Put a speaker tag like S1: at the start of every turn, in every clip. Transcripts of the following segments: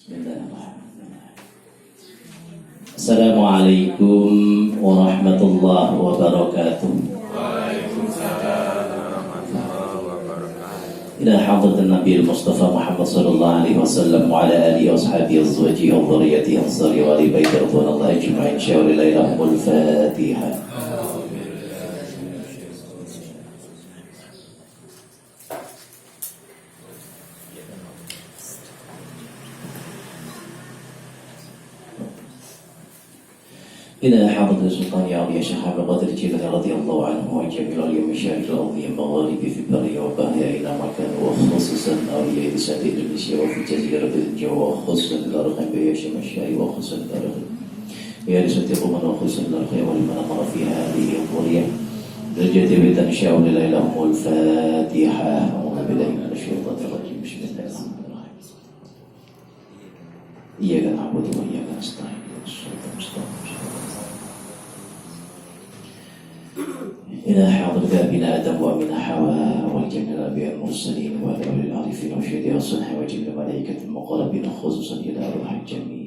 S1: Assalamualaikum warahmatullahi wabarakatuh. إلى حضرة النبي المصطفى محمد صلى الله عليه وسلم وعلى آله وأصحابه أزواجه وذريته أنصاره وآل بيت رضوان الله أجمعين شاور ليلهم الفاتحة. إلى حضرة السلطان يا أبي شيخ عبد القادر الجيلاني رضي الله عنه وجميع العليا مشايخ الأرض المغارب في البر والبحر إلى مكان وخصوصا أولياء لسان إندونيسيا وفي جزيرة الجو وخصوصا الأرقام بيش مشاي وخصوصا الأرقام يا رسالة قوما وخصوصا الأرقام ولمن أمر في هذه القرية رجعت بيتا شاء لهم الفاتحة أعوذ بالله من الشيطان الرجيم بسم الله الرحمن الرحيم إياك نعبد وإياك نستعين الصراط المستقيم إلى حضرة أبينا آدم وأمنا حواء وجميع الأنبياء المرسلين وعلى أولي العارفين وشهداء الصالحين وجميع الملائكة المقربين خصوصا إلى أرواح الجميع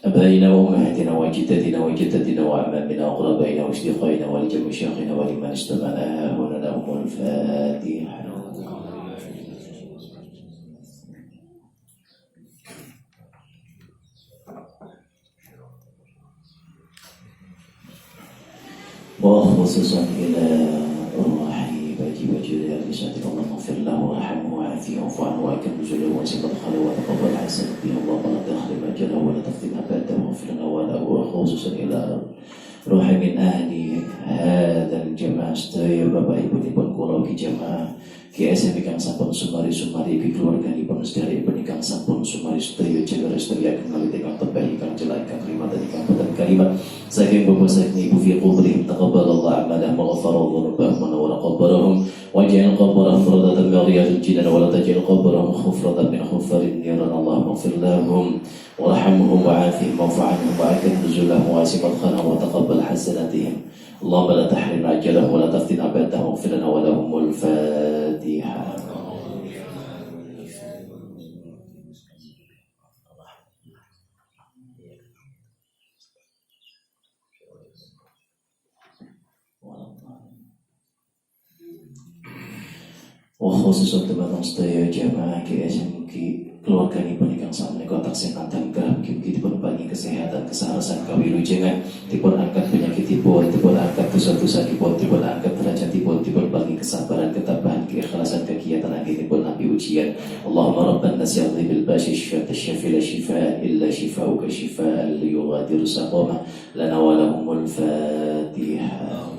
S1: أبائنا وأمهاتنا وجدتنا وجدتنا وأعمامنا وأقربائنا وأصدقائنا ولجميع مشايخنا ولمن استمعنا هنا لهم الفاتحة. وخصوصا إلى روحي باجي وجري بسعة اللهم اغفر له وارحمه وعافيه واعف عنه وأكرم نزله واسع مدخله وتقبل حسنه به اللهم لا تحرم أجله ولا تفتن أبدا واغفر لنا وله وخصوصا إلى روحي من أهل هذا الجماعة sedaya Bapak Ibu dipun kula ki jamaah ki SMP kang sampun sumari ki keluarga dipun sedaya penikang sampun sumari sedaya jaga sedaya kang ingkang tebih ingkang jelek ingkang kalimat ingkang boten kalimat saking bapak saking ibu fi qubrihim taqabbalallahu a'malahum wa ghafara dhunubahum wa nawwara qabrahum wa ja'al qabrahum rawdatan min riyadil jinan wa la taj'al qabrahum khufratan min khufarin niran Allahumma ighfir lahum warhamhum wa'afihim wa'fu 'anhum wa'akrim nuzulahum wa'asi madkhalahum wa taqabbal hasanatihim اللهم لا تحرم أجلهم ولا تفتن أبدهم واغفر لنا ولهم الفاتحة. Khusus untuk batang sedaya jamaah GSM keluarga ini pun ingkang sami kotak kesehatan kerap mugi dipun paringi kesehatan kesehatan kawilujengan dipun angkat penyakitipun dipun angkat dosa-dosipun dipun angkat derajatipun dipun paringi kesabaran ketabahan keikhlasan kegiatan akhiripun nabi ujian Allahumma rabban nasi a'udzu bil bashi syifaa la shifaa illa shifaa'uka shifaa'an la yughadiru saqama lana wa lahumul fatihah.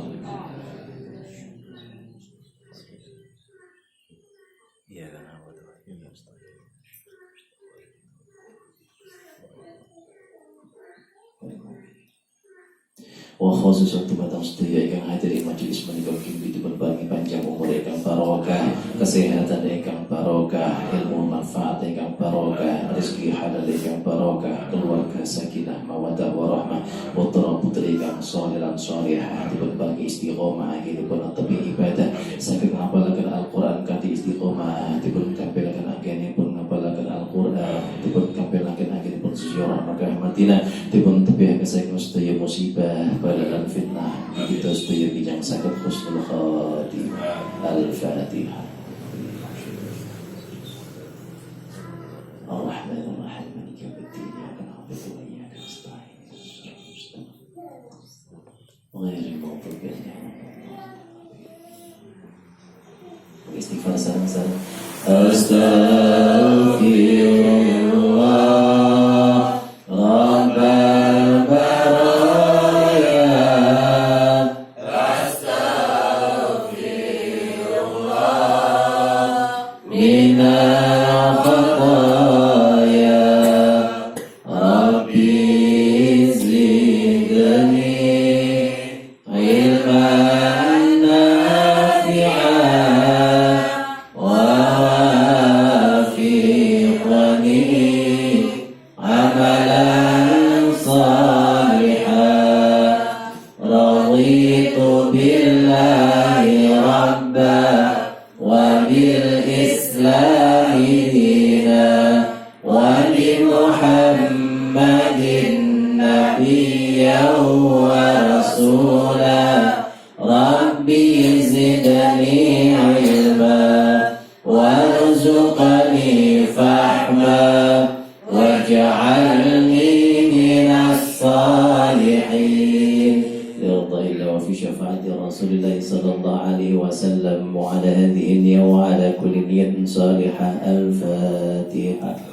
S1: Khusus untuk batang sedaya ingkang hadir ing majelis menika mugi dipun paringi panjang umur ingkang barokah, kesehatan ingkang barokah, ilmu manfaat ingkang barokah, rezeki halal ingkang barokah, keluarga sakinah mawaddah warahmah, putra putri ingkang shalih lan shalihah dipun paringi istiqomah dipun tepi ibadah saking ngapalaken Al-Qur'an kanthi istiqomah dipun kampelaken anggenipun ngapalaken Al-Qur'an dipun kampelaken anggenipun ziarah Makkah Madinah dipun tebih saking sedaya musibah balalan fitnah kita sedaya bijang saged husnul khatimah. Al-Fatihah. Ar-Rahmanir-Rahim Maliki yaumiddin iyyaka na'budu wa iyyaka nasta'in ghairil maghdubi 'alaihim. Istighfar sareng-sareng. Astaghfirullah Fi Muhammadin nabiyyan wa rasulan Rabbi zidni ilma warzuqni fahma waj'alni minas salihin birridha wa fi syafaati Rasulillah sallallahu alaihi wasallam wa ala hadhihi niyyah wa ala kulli niyyatin salihah. Al-Fatihah.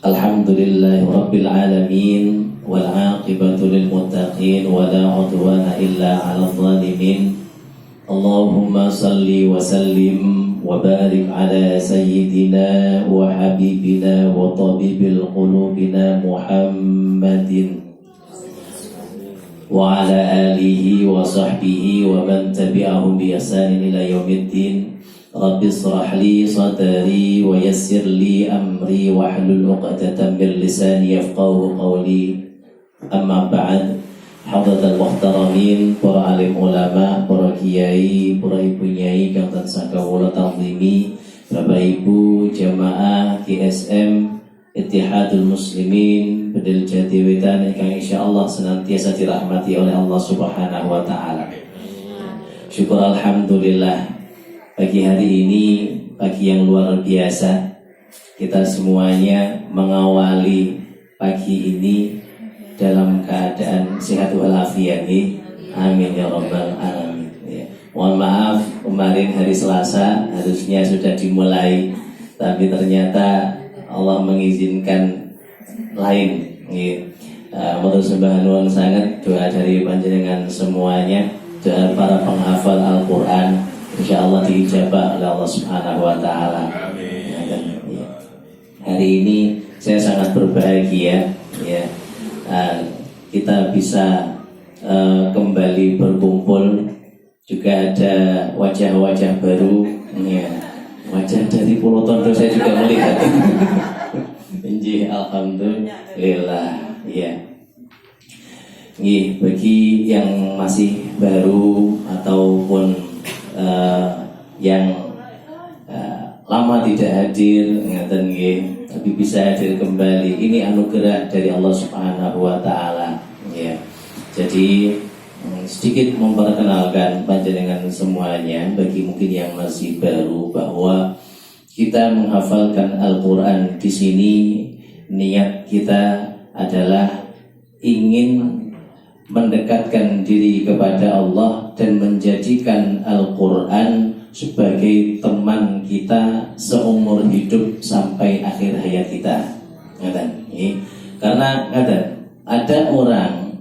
S1: Alhamdulillah Rabbil Alamin wal aqibatu lil muttaqin wa la udwana illa 'alal zalimin. Allahumma salli wa sallim wa barik ala sayyidina wa habibina wa tabibil qulubina Muhammadin wa ala alihi wa sahbihi wa man tabi'ahum bi ihsanin ila yaumiddin. Rabbi israh li sadri wa yassir li amri wa hlul 'uqdatam min lisani yafqahu qawli. Amma ba'd. Hadratal muhtaramin, para alim ulama, para kiai, para ibu nyai kang tansah kawula ta'zimi, Bapak Ibu jamaah GSM Ittihadul Muslimin Bedil Jatiwetan yang insyaallah senantiasa dirahmati oleh Allah Subhanahu wa taala. Syukur alhamdulillah, pagi hari ini pagi yang luar biasa. Kita semuanya mengawali pagi ini dalam keadaan sehat walafiat. Amin ya rabbal alamin. Ya. Mohon maaf kemarin hari Selasa harusnya sudah dimulai, tapi ternyata Allah mengizinkan lain. Matur sembah nuwun sangat doa dari panjenengan semuanya, doa para penghafal Al-Qur'an insyaallah diijabah oleh Allah Subhanahu wa taala. Hari ini saya sangat berbahagia ya. Kita bisa kembali berkumpul, juga ada wajah-wajah baru ya. Wajah dari Pulau Tondo saya juga melihat. Injih, alhamdulillah ya. Bagi yang masih baru ataupun yang lama tidak hadir, ngaten nggih, tapi bisa hadir kembali. Ini anugerah dari Allah Subhanahu wa taala ya. Jadi sedikit memperkenalkan panjenengan semuanya bagi mungkin yang masih baru, bahwa kita menghafalkan Al-Qur'an di sini niat kita adalah ingin mendekatkan diri kepada Allah dan menjadikan Al-Qur'an sebagai teman kita seumur hidup sampai akhir hayat kita. Karena ada orang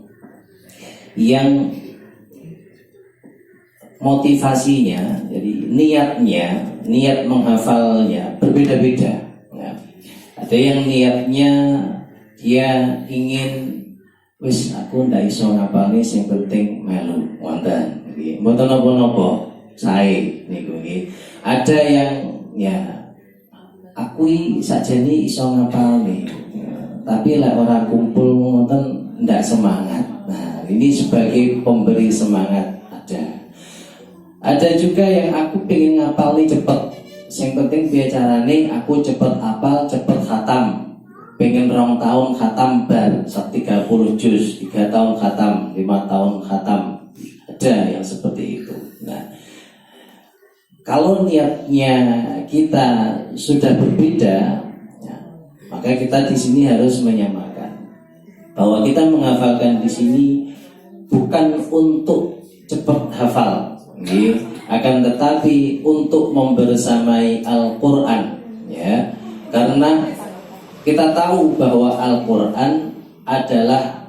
S1: yang motivasinya, jadi niat menghafalnya berbeda-beda. Ada yang niatnya dia ingin, wis aku ndak iso ngapalne sing penting melu wonten nggih. Mboten napa-napa sae niku nggih. Ada yang ya aku sakjane iso ngapalne, tapi lek ora kumpul ngoten ndak semangat. Nah, ini sebagai pemberi semangat ada. Ada juga yang aku pengen ngapalne cepet. Sing penting piye carane aku cepet hafal, cepet khatam. Pengen 2 tahun khatam bar 30 juz, 3 tahun khatam, 5 tahun khatam. Ada yang seperti itu. Nah, kalau niatnya kita sudah berbeda, ya, maka kita di sini harus menyamakan bahwa kita menghafalkan di sini bukan untuk cepat hafal, ya, akan tetapi untuk membersamai Al-Quran, ya, karena kita tahu bahwa Al-Quran adalah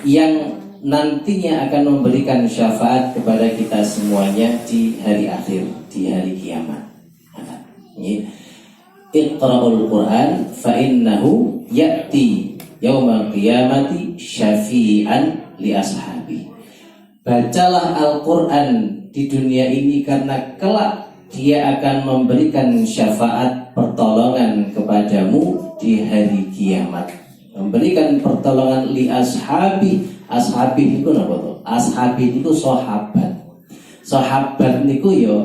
S1: yang nantinya akan memberikan syafaat kepada kita semuanya di hari akhir, di hari kiamat. Iqra'ul Quran fa innahu ya'ti yaumal qiyamati syafi'an li ashabi. Bacalah Al-Quran di dunia ini karena kelak
S2: Dia akan memberikan syafaat pertolongan kepadamu di hari kiamat. Memberikan pertolongan li ashabi. Ashabi itu apa tuh? Ashabi itu sahabat. Sahabat niku yo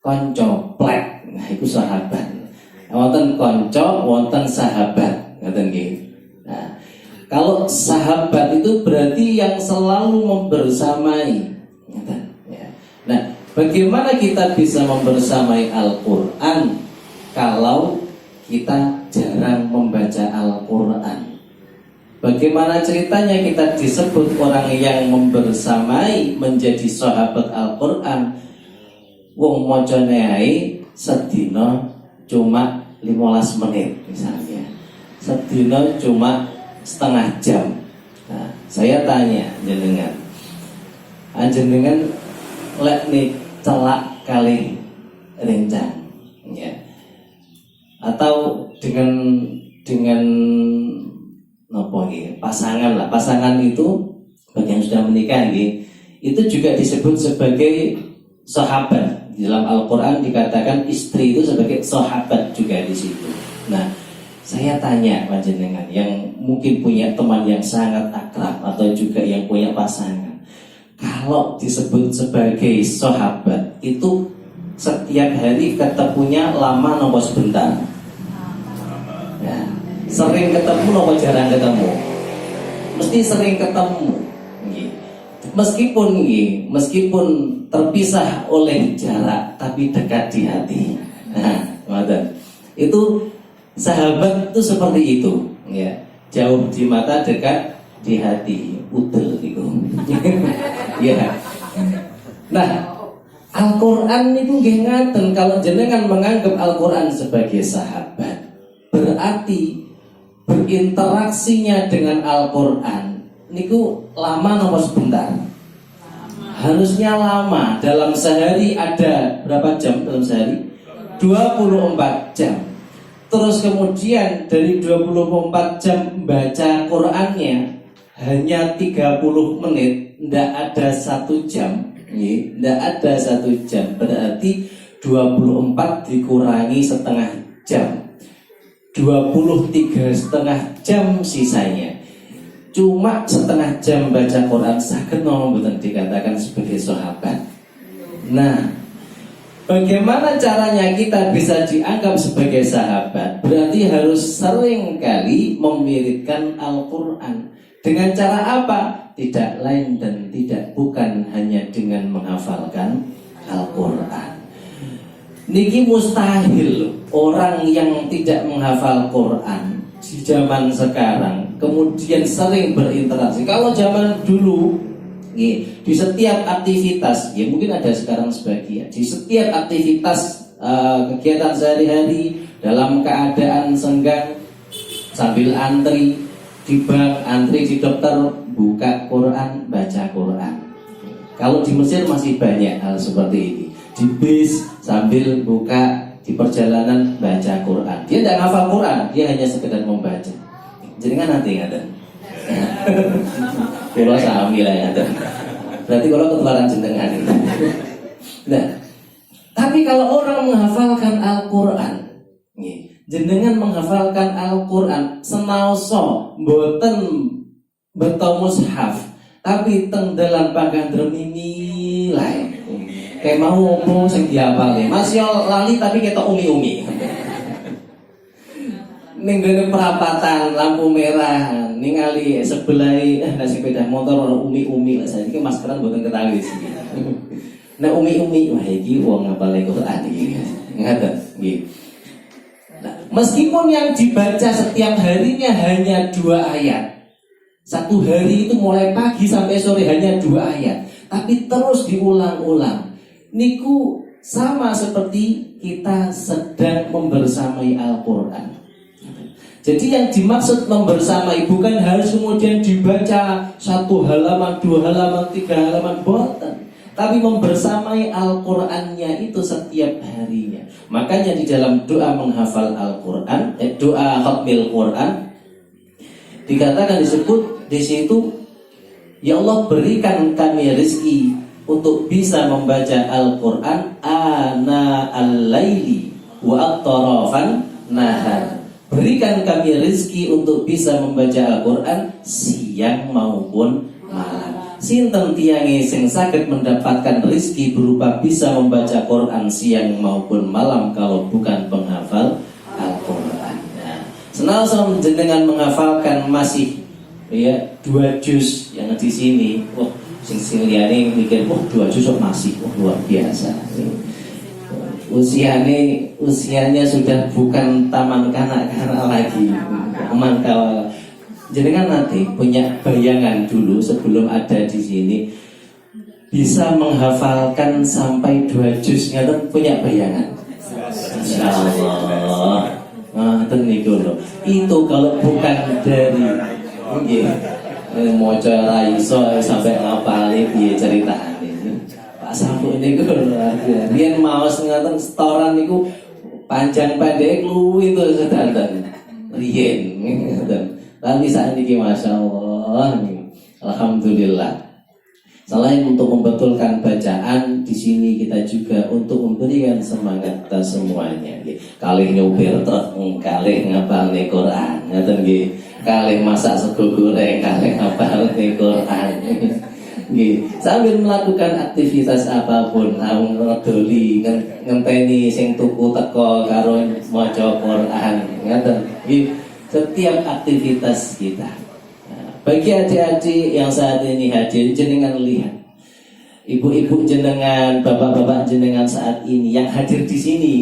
S2: kanca plek. Nah, itu sahabat. Wonten kanca, wonten sahabat. Ngoten nggih. Nah, kalau sahabat itu berarti yang selalu membersamai. Ya. Nah, bagaimana kita bisa membersamai Al-Quran kalau kita jarang membaca Al-Quran? Bagaimana ceritanya kita disebut orang yang membersamai menjadi sahabat Al-Quran? Wong mocone ae sedina cuma 15 menit misalnya. Sedina cuma setengah jam. Nah, saya tanya jenengan lek nih celak kali rencang ya. Atau dengan nopo nggih, pasangan lah. Pasangan itu bagi yang sudah menikah nggih, itu juga disebut sebagai sahabat. Di dalam Al-Quran dikatakan istri itu sebagai sahabat juga di situ. Nah, saya tanya panjenengan yang mungkin punya teman yang sangat akrab atau juga yang punya pasangan, kalau disebut sebagai sahabat itu setiap hari ketemunya lama nopo sebentar? Ya, sering ketemu nopo jarang ketemu? Mesti sering ketemu. Meskipun terpisah oleh jarak tapi dekat di hati. Nah, itu sahabat itu seperti itu, ya. Jauh di mata, dekat di hati. Udel itu. Ya. Nah, Al-Quran itu nggih ngaten, kalau jenengan menganggap Al-Quran sebagai sahabat, berarti berinteraksinya dengan Al-Quran niku lama nopo sebentar? Harusnya lama. Dalam sehari ada berapa jam dalam sehari? 24 jam. Terus kemudian dari 24 jam baca Qur'annya hanya 30 menit, ndak ada 1 jam. Ndak ada 1 jam. Berarti 24 dikurangi setengah jam, 23,5 jam sisanya. Cuma setengah jam baca Quran saged nopo mboten dikatakan sebagai sahabat. Nah, bagaimana caranya kita bisa dianggap sebagai sahabat? Berarti harus sering kali memwiridkan Al-Quran. Dengan cara apa? Tidak lain dan tidak bukan hanya dengan menghafalkan Al-Quran. Niki mustahil orang yang tidak menghafal Quran di zaman sekarang kemudian sering berinteraksi. Kalau zaman dulu di setiap aktivitas, ya mungkin ada sekarang sebagian, di setiap aktivitas kegiatan sehari-hari dalam keadaan senggang, sambil antri di bank, antri di dokter, buka Quran, baca Quran. Kalau di Mesir masih banyak hal seperti ini. Di bis sambil buka, di perjalanan baca Quran. Dia tidak hafal Quran, dia hanya sekedar membaca. Jadi kan nanti ada. Kalau sami lah ya. Berarti kalau ketularan jenengan. Nah, tapi kalau orang menghafalkan Al-Quran, jenengan menghafalkan Al-Quran senaoso mboten beto mushaf, tapi teng dalam pagandrem mimi lae. Kayak mau ngomong sing dihafal, masih lali tapi kita umi-umi. Ning gone perapatan lampu merah, ningali sebelai nasi sepeda motor ono umi-umi lah saiki maskeran mboten ketahui sih. Nah umi-umi wah iki wong ngapal Quran iki. Ngaten nggih. Nah, meskipun yang dibaca setiap harinya hanya 2 ayat. Satu hari itu mulai pagi sampai sore hanya 2 ayat, tapi terus diulang-ulang. Niku sama seperti kita sedang membersamai Al-Quran. Jadi yang dimaksud membersamai bukan harus kemudian dibaca 1 halaman, 2 halaman, 3 halaman, boten. Tapi membersamai Al-Qurannya itu setiap harinya. Makanya di dalam doa menghafal Al-Quran, doa khatmil Quran, dikatakan disebut di situ, ya Allah berikan kami rezeki untuk bisa membaca Al-Quran ana al-laili wa at-tarafan nahar. Berikan kami rezeki untuk bisa membaca Al-Quran siang maupun malam. Sinten tiyange sing saged mendapatkan rezeki berupa bisa membaca Quran siang maupun malam kalau bukan penghafal Al-Quran. Nah, senal-senal jenengan menghafalkan masih ya 2 juz yang di sini. Wah, sing liyane mikir, wah 2 juz kok masih, wah luar biasa. Usianya sudah bukan taman kanak-kanak lagi. Mangkal jenengan nanti punya bayangan dulu sebelum ada di sini bisa menghafalkan sampai 2 juz, ngaten punya bayangan? Insyaallah. Itu kalau bukan dari mau cara iso sampai ngapalin piye ceritane. Pak Sapu niku riyen maos ngaten setoran niku panjang pendek luwih itu sedanten. Riyen ngoten. Tapi saat ini Masya Allah, alhamdulillah. Selain untuk membetulkan bacaan, di sini kita juga untuk memberikan semangat kita semuanya. Kalih nyopir truk, kalih ngapalne Quran, ngaten nggih. Kalih masak sego goreng, kalih ngapalne Quran. Sambil melakukan aktivitas apapun, ngedoli, ngenteni sing tuku teko karo maca Quran, ngaten nggih. Setiap aktivitas kita. Nah, bagi adik-adik yang saat ini hadir, jenengan lihat ibu-ibu jenengan, bapak-bapak jenengan saat ini yang hadir di sini,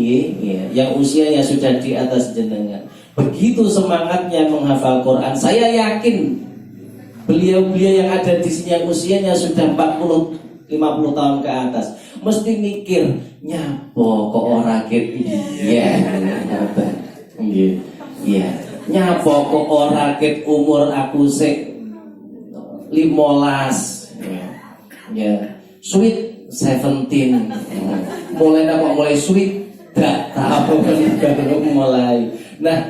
S2: ya, yang usianya sudah di atas jenengan, begitu semangatnya menghafal Quran. Saya yakin beliau-beliau yang ada di sini yang usianya sudah 40-50 tahun ke atas mesti mikir nyapo kok ora ket iya, iya. Nyapa kok ora ket umur aku sik 15 ya sweet 17 mulai sweet dak apa baru mulai. Nah,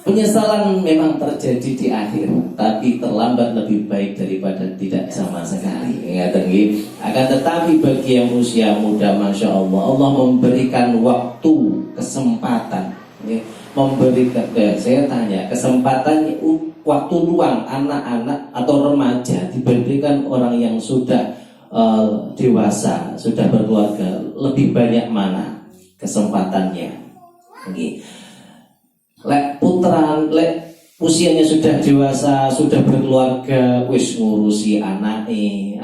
S2: penyesalan memang terjadi di akhir, tapi terlambat lebih baik daripada tidak sama sekali. Ngaten nggih. Akan tetapi bagi yang usia muda, Masya Allah, Allah memberikan waktu, kesempatan ya. Memberikan, saya tanya, kesempatan waktu luang anak-anak atau remaja dibandingkan orang yang sudah dewasa, sudah berkeluarga, lebih banyak mana kesempatannya? Lek putra, lek usianya sudah dewasa, sudah berkeluarga, wis ngurusi anake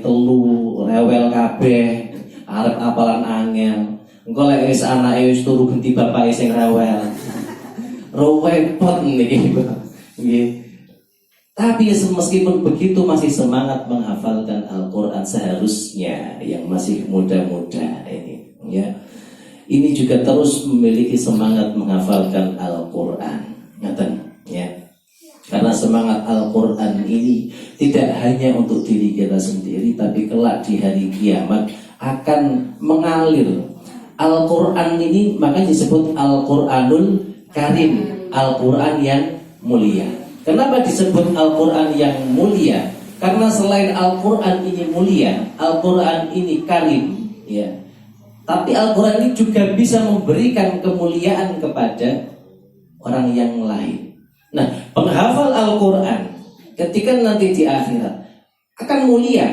S2: telu, rewel kabeh, arep apalan angel. Engko lek wis anake wis turu genti bapake sing rewel. Repot niki. Nggih. Tapi meskipun begitu masih semangat menghafalkan Al-Qur'an seharusnya yang masih muda-muda ini, ya. Ini juga terus memiliki semangat menghafalkan Al-Qur'an. Ngaten, ya. Karena semangat Al-Qur'an ini tidak hanya untuk diri kita sendiri, tapi kelak di hari kiamat akan mengalir. Al-Qur'an ini makanya disebut Al-Qur'anul Karim, Al-Quran yang mulia. Kenapa disebut Al-Quran yang mulia? Karena selain Al-Quran ini mulia, Al-Quran ini karim, ya. Tapi Al-Quran ini juga bisa memberikan kemuliaan kepada orang yang lain. Nah, penghafal Al-Quran ketika nanti di akhirat akan mulia,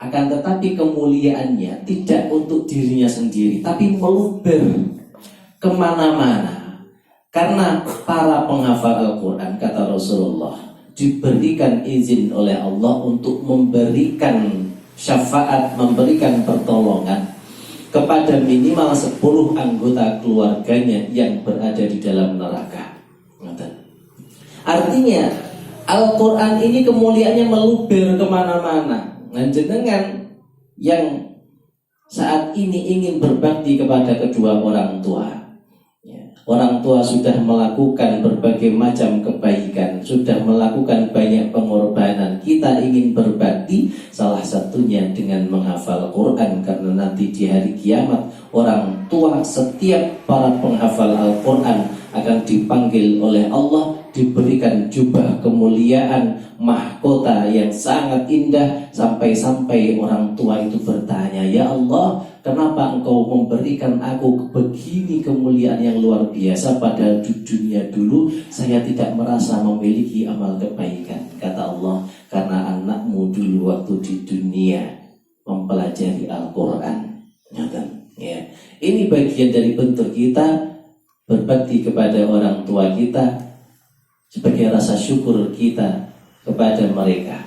S2: akan tetapi kemuliaannya tidak untuk dirinya sendiri, tapi meluber kemana-mana. Karena para penghafal Al-Quran, kata Rasulullah, diberikan izin oleh Allah untuk memberikan syafaat, memberikan pertolongan kepada minimal 10 anggota keluarganya yang berada di dalam neraka. Artinya Al-Quran ini kemuliaannya meluber kemana-mana. Nah, jenengan yang saat ini ingin berbakti kepada kedua orang tua, Ya. Orang tua sudah melakukan berbagai macam kebaikan, sudah melakukan banyak pengorbanan. Kita ingin berbakti, salah satunya dengan menghafal Quran. Karena nanti di hari kiamat, orang tua setiap para penghafal Al-Quran akan dipanggil oleh Allah, diberikan jubah kemuliaan, mahkota yang sangat indah. Sampai-sampai orang tua itu bertanya, "Ya Allah, kenapa engkau memberikan aku begini kemuliaan yang luar biasa, padahal di dunia dulu saya tidak merasa memiliki amal kebaikan?" Kata Allah, "Karena anakmu dulu waktu di dunia mempelajari Al-Quran." Ya. Ini bagian dari bentuk kita berbakti kepada orang tua kita sebagai rasa syukur kita kepada mereka.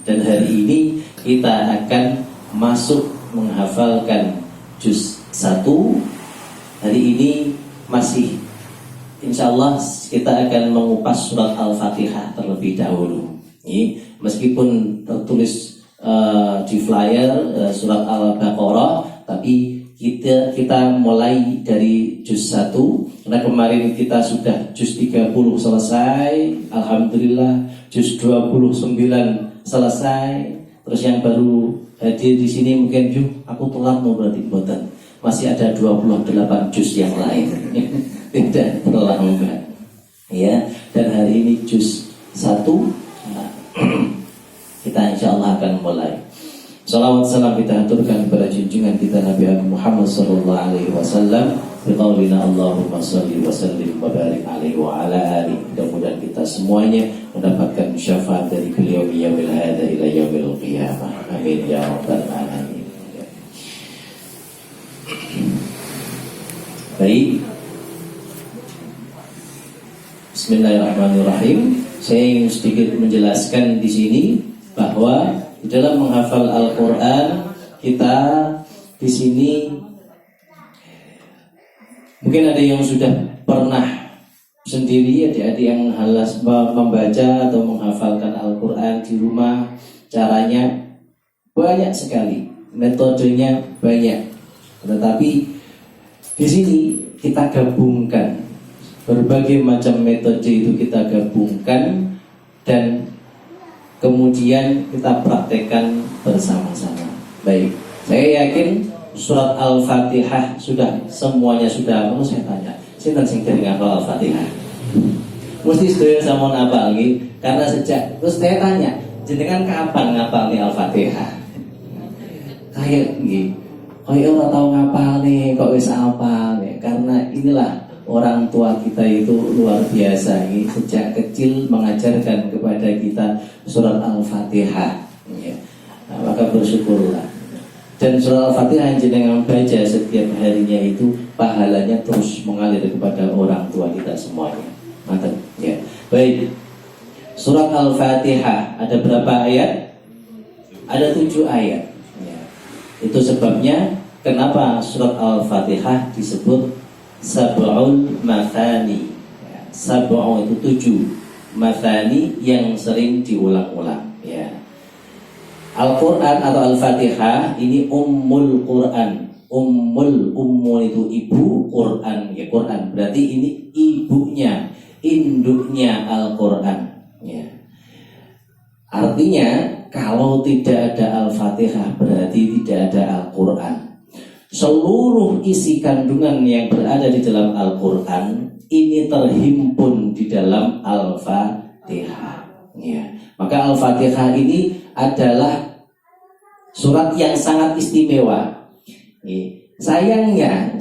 S2: Dan hari ini kita akan masuk menghafalkan juz 1. Hari ini masih insya Allah kita akan mengupas surat Al-Fatihah terlebih dahulu. Meskipun tertulis di flyer surat Al-Baqarah, tapi kita mulai dari juz 1. Karena kemarin kita sudah juz 30 selesai, alhamdulillah. Juz 29 selesai. Terus yang baru hadir di sini mungkin aku telat mau berarti buatan. Masih ada 28 juz yang lain. Tidak terlambat. Ya, dan hari ini juz 1 kita insya Allah akan mulai. Salawat salam kita aturkan kepada junjungan kita Nabi Muhammad sallallahu alaihi wasallam. Biqaulina Allahumma shalli wa sallim wa barik alaihi wa ala alihi. Mudah-mudahan kita semuanya mendapatkan syafaat dari beliau yaumil hada ila yaumil qiyamah. Amin ya rabbal alamin. Baik. Bismillahirrahmanirrahim. Saya ingin sedikit menjelaskan di sini bahwa di dalam menghafal Al-Quran kita di sini mungkin ada yang sudah pernah sendiri, adik-adik yang halas membaca atau menghafalkan Al-Quran di rumah. Caranya banyak sekali, metodenya banyak. Tetapi di sini kita gabungkan berbagai macam metode itu kita gabungkan dan kemudian kita praktekkan bersama-sama. Baik, saya yakin surat Al-Fatihah semuanya sudah. Kalau saya tanya, saya sing dari ngapal Al-Fatihah. Mesti sedaya sama apa lagi? Karena sejak terus saya tanya, jenengan kapan ngapal nih Al-Fatihah? Kayak gini, orang tahu ngapal nih, kok bisa apal nih? Karena inilah orang tua kita itu luar biasa, ini sejak kecil mengajarkan kepada kita surat Al-Fatihah. Ya. Nah, maka bersyukurlah. Dan surat Al-Fatihah yang jenengan baca setiap harinya itu pahalanya terus mengalir kepada orang tua kita semuanya. Mantap. Ya. Baik. Surat Al-Fatihah ada berapa ayat? Ada 7 ayat. Ya. Itu sebabnya kenapa surat Al-Fatihah disebut Sab'ul Mathani. Sab'u itu 7, Mathani yang sering diulang-ulang. Ya. Al-Quran atau Al-Fatihah ini Ummul Quran. Ummun itu ibu, Quran ya Quran. Berarti ini ibunya, induknya Al-Quran. Ya. Artinya kalau tidak ada Al-Fatihah berarti tidak ada Al-Quran. Seluruh isi kandungan yang berada di dalam Al-Quran ini terhimpun di dalam Al-Fatihah. Ya. Maka Al-Fatihah ini adalah surat yang sangat istimewa. Sayangnya,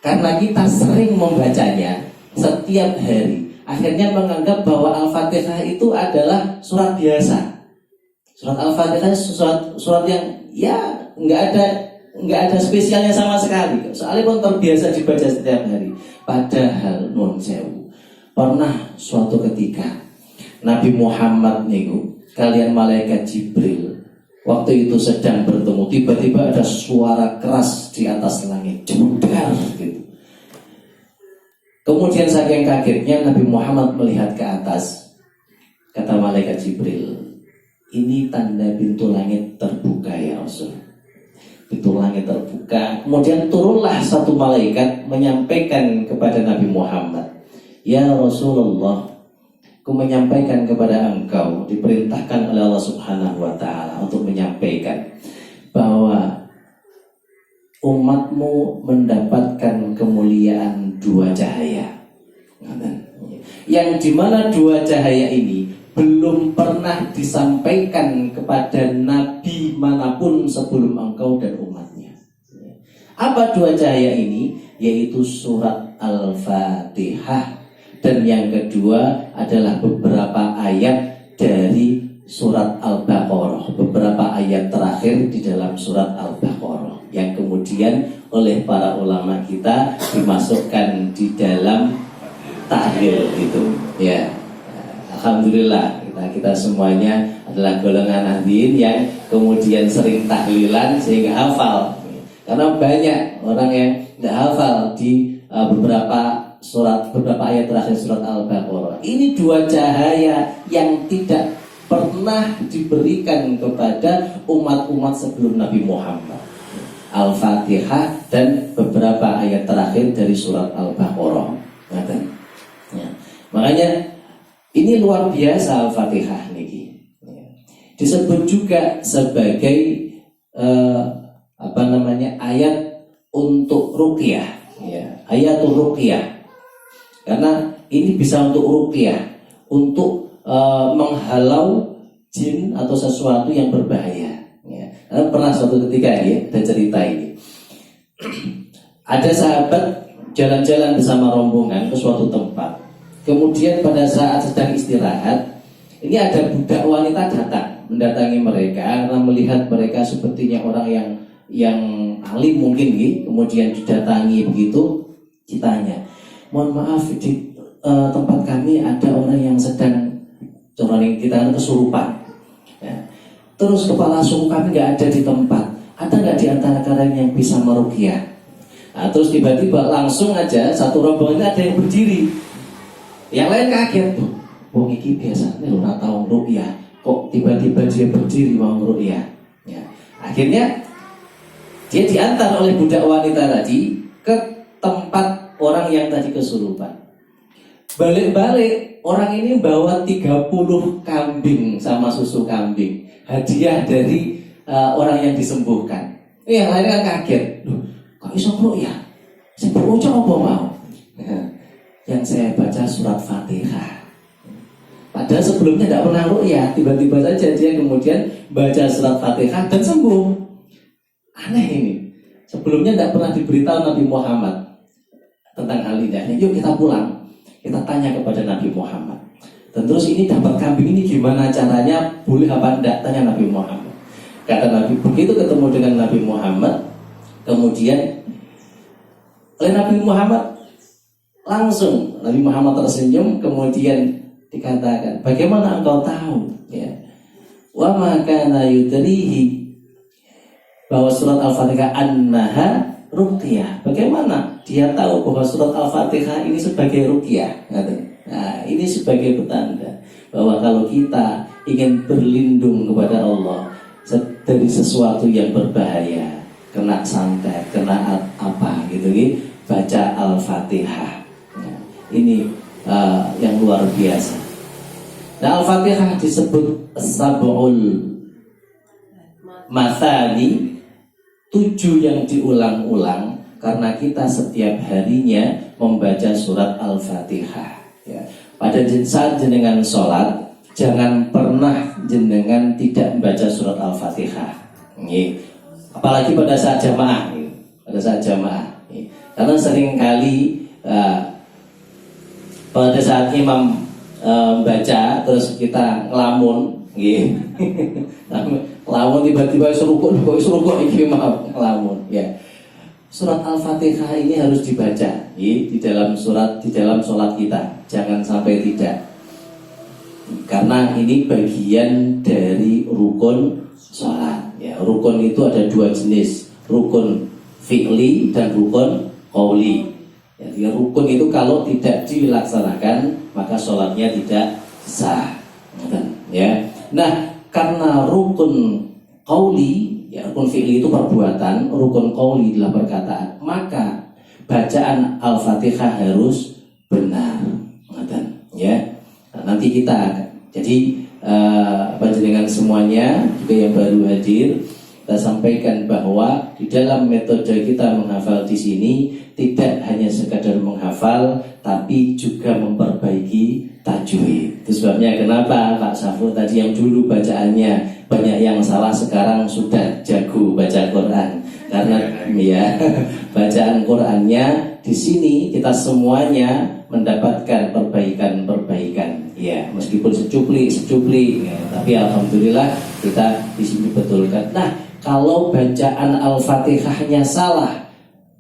S2: karena kita sering membacanya setiap hari, akhirnya menganggap bahwa Al-Fatihah itu adalah surat biasa. Surat Al-Fatihah surat yang ya nggak ada spesialnya sama sekali. Soalnya pun terbiasa dibaca setiap hari. Padahal nun sewu, pernah suatu ketika Nabi Muhammad niku kalian malaikat Jibril waktu itu sedang bertemu, tiba-tiba ada suara keras di atas langit, jedar gitu. Kemudian saking kagetnya Nabi Muhammad melihat ke atas. Kata malaikat Jibril, ini tanda pintu langit terbuka ya Rasul. pintu langit terbuka. Kemudian turunlah satu malaikat menyampaikan kepada Nabi Muhammad, ya Rasulullah, aku menyampaikan kepada engkau, diperintahkan oleh Allah Subhanahu wa Ta'ala untuk menyampaikan bahwa umatmu mendapatkan kemuliaan dua cahaya, yang dimana dua cahaya ini belum pernah disampaikan kepada nabi manapun sebelum engkau dan umatnya. Apa dua cahaya ini? Yaitu surat Al-Fatihah, dan yang kedua adalah beberapa ayat dari surat Al-Baqarah, beberapa ayat terakhir di dalam surat Al-Baqarah, yang kemudian oleh para ulama kita dimasukkan di dalam tahlil itu, ya. Alhamdulillah kita semuanya adalah golongan nahdien yang kemudian sering tahlilan sehingga hafal. Karena banyak orang yang tidak hafal di beberapa ayat terakhir surat Al-Baqarah. Ini dua cahaya yang tidak pernah diberikan kepada umat-umat sebelum Nabi Muhammad. Al-Fatihah dan beberapa ayat terakhir dari surat Al-Baqarah. Ya. Makanya ini luar biasa Al-Fatihah niki. Disebut juga sebagai ayat untuk ruqyah, ya, ayatul ruqyah. Karena ini bisa untuk ruqyah, untuk menghalau jin atau sesuatu yang berbahaya. Ya. Karena pernah suatu ketika ya, ada cerita ini. Ada sahabat jalan-jalan bersama rombongan ke suatu tempat. Kemudian pada saat sedang istirahat, ini ada budak wanita mendatangi mereka karena melihat mereka sepertinya orang yang alim mungkin, kemudian didatangi begitu, ditanya, mohon maaf di tempat kami ada orang yang sedang kita kesurupan, ya. Terus kepala suku kami nggak ada di tempat, ada nggak di antara kalian yang bisa meruqyah? Nah, terus tiba-tiba langsung aja satu rombongan ada yang berdiri. Yang lain kaget tuh, wong iki biasanya ora tau ruqyah, kok tiba-tiba dia berdiri mau ruqyah. Ya. Akhirnya dia diantar oleh budak wanita tadi ke tempat orang yang tadi kesurupan. Balik-balik orang ini bawa 30 kambing sama susu kambing, hadiah dari orang yang disembuhkan. Yang lain kan kaget, loh, kok iso ruqyah? Sing bocah apa mau? Yang saya baca surat Fatihah. Padahal sebelumnya tidak pernah ruqyah, tiba-tiba saja dia kemudian baca surat Fatihah dan sembuh. Aneh ini. Sebelumnya tidak pernah diberitahu Nabi Muhammad tentang hal ini. Yuk kita pulang, kita tanya kepada Nabi Muhammad. Dan terus ini dapat kambing ini gimana caranya, boleh apa tidak? Tanya Nabi Muhammad. Kata Nabi, begitu ketemu dengan Nabi Muhammad, kemudian oleh Nabi Muhammad langsung Nabi Muhammad tersenyum, kemudian dikatakan, bagaimana engkau tahu? Ya. Wa ma kana yudrihi, bahwa surat Al-Fatihah annaha ruqyah. Bagaimana dia tahu bahwa surat Al-Fatihah ini sebagai ruqyah? Nah, ini sebagai petanda bahwa kalau kita ingin berlindung kepada Allah dari sesuatu yang berbahaya, kena santet, kena apa gitu, baca Al-Fatihah. Ini yang luar biasa. Nah, Al-Fatihah disebut sab'ul mathani, 7 yang diulang-ulang, karena kita setiap harinya membaca surat Al-Fatihah. Ya. Pada saat jenengan sholat, jangan pernah jenengan tidak membaca surat Al-Fatihah. Apalagi pada saat jamaah, karena seringkali pada saat imam baca terus kita ngelamun, ngelamun tiba-tiba surukuk iki mau ngelamun, ya. Surat Al-Fatihah ini harus dibaca di dalam sholat kita, jangan sampai tidak, karena ini bagian dari rukun sholat. Ya, rukun itu ada 2 jenis, rukun fi'li dan rukun qauli. Jadi rukun itu kalau tidak dilaksanakan maka sholatnya tidak sah. Ya. Nah, karena rukun qauli Ya, rukun fi'li itu perbuatan, rukun qauli adalah perkataan. Maka bacaan Al-Fatihah harus benar. Ya. Nah, nanti kita jadi panjenengan semuanya juga yang baru hadir, kita sampaikan bahwa di dalam metode kita menghafal di sini tidak hanya sekadar menghafal, tapi juga memperbaiki tajwid. Itu sebabnya kenapa Pak Safur tadi yang dulu bacaannya banyak yang salah, sekarang sudah jago baca Quran. Karena ya bacaan Qurannya di sini kita semuanya mendapatkan perbaikan-perbaikan. Ya, meskipun secuplik ya, tapi alhamdulillah kita di sini betulkan. Nah, kalau bacaan Al-Fatihahnya salah,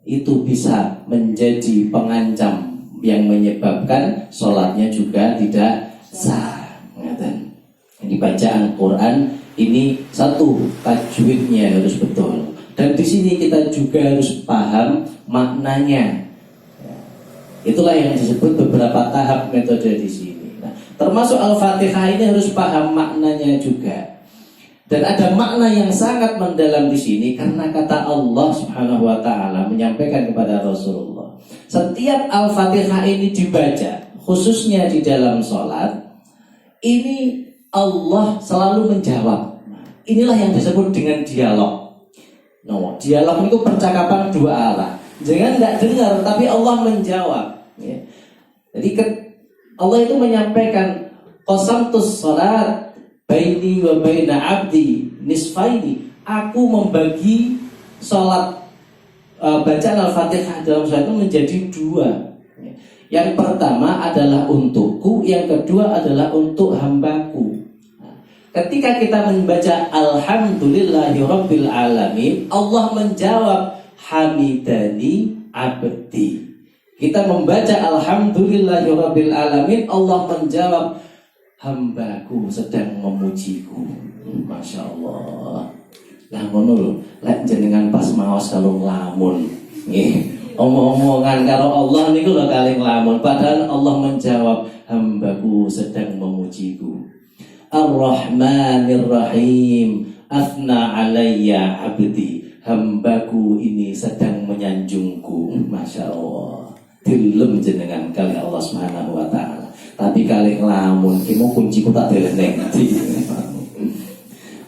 S2: itu bisa menjadi pengancam yang menyebabkan sholatnya juga tidak sah. Jadi bacaan Quran ini satu, tajwidnya harus betul, dan di sini kita juga harus paham maknanya. Itulah yang disebut beberapa tahap metode di sini. Nah, termasuk Al-Fatihah ini harus paham maknanya juga. Dan ada makna yang sangat mendalam di sini karena kata Allah Subhanahu wa taala menyampaikan kepada Rasulullah, setiap Al-Fatihah ini dibaca, khususnya di dalam sholat, ini Allah selalu menjawab. Inilah yang disebut dengan dialog. No, dialog itu percakapan dua arah. Jangan nggak dengar, tapi Allah menjawab. Ya. Jadi Allah itu menyampaikan, qasamtus sholat baini wa baina abdi nisfaini. Aku membagi sholat bacaan Al-Fatihah dalam sholat itu menjadi dua. Yang pertama adalah untukku, yang kedua adalah untuk hambaku. Ketika kita membaca Alhamdulillahirabbil alamin, Allah menjawab hamidani abdi. Kita membaca Alhamdulillahirabbil alamin, Allah menjawab hambaku sedang memujiku. Masya Allah. Nah ngono lho, lek jenengan pas maos kalau nglamun nggih, omong-omongan karo Allah niku lho kalih nglamun, padahal Allah menjawab hambaku sedang memujiku. Ar-Rahmanir Rahim, athna alayya abdi, hambaku ini sedang menyanjungku. Masya Allah. Dilem jenengan kali Allah Subhanahu wa taala. Tapi kali ngelamun ki mau kunciku tak deleng nanti.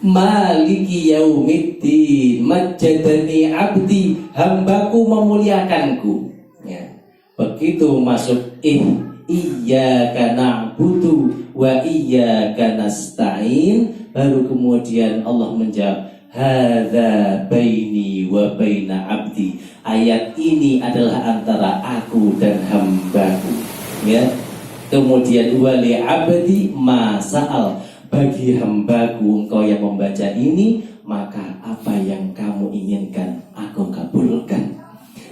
S2: Maliki yaumiddin, majjadani abdi, hambaku memuliakanku. Ya. Begitu masuk iyyaka na'budu wa iyyaka nasta'in, baru kemudian Allah menjawab hadza baini wa baina abdi. Ayat ini adalah antara aku dan hambaku. Ya. Kemudian wali abdi ma sa'al, bagi hambaku engkau yang membaca ini, maka apa yang kamu inginkan aku kabulkan.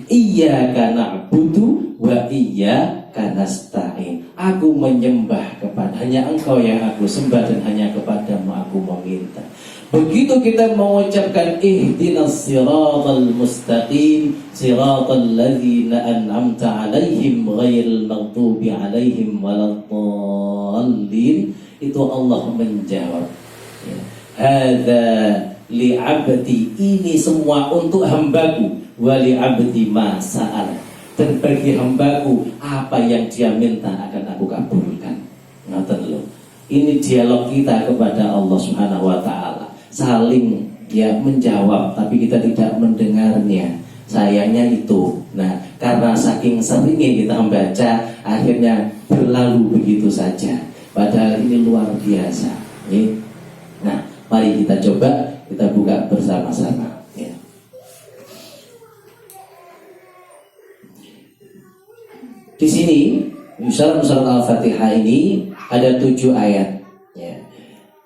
S2: Iyyaka na'budu wa iyyaka nasta'in. Aku menyembah kepada hanya engkau yang aku sembah dan hanya kepadamu aku meminta. Begitu kita mengucapkan ihdinas siratal mustaqim siratal ladzina an'amta 'alaihim ghairil maghdubi 'alaihim waladdallin, itu Allah menjawab, hadza li 'abdi, ini semua untuk hambaku, wa li 'abdi ma sa'al, dan bagi hambaku apa yang dia minta akan aku kabulkan. Ngoten lho. Ini dialog kita kepada Allah Subhanahu wa taala. Saling ya menjawab, tapi kita tidak mendengarnya. Sayangnya itu. Nah, karena saking seringnya kita membaca, akhirnya berlalu begitu saja. Padahal ini luar biasa. Ya. Nah, mari kita coba, kita buka bersama-sama. Ya. Di sini, surat Al-Fatihah ini ada 7 ayat. Ya.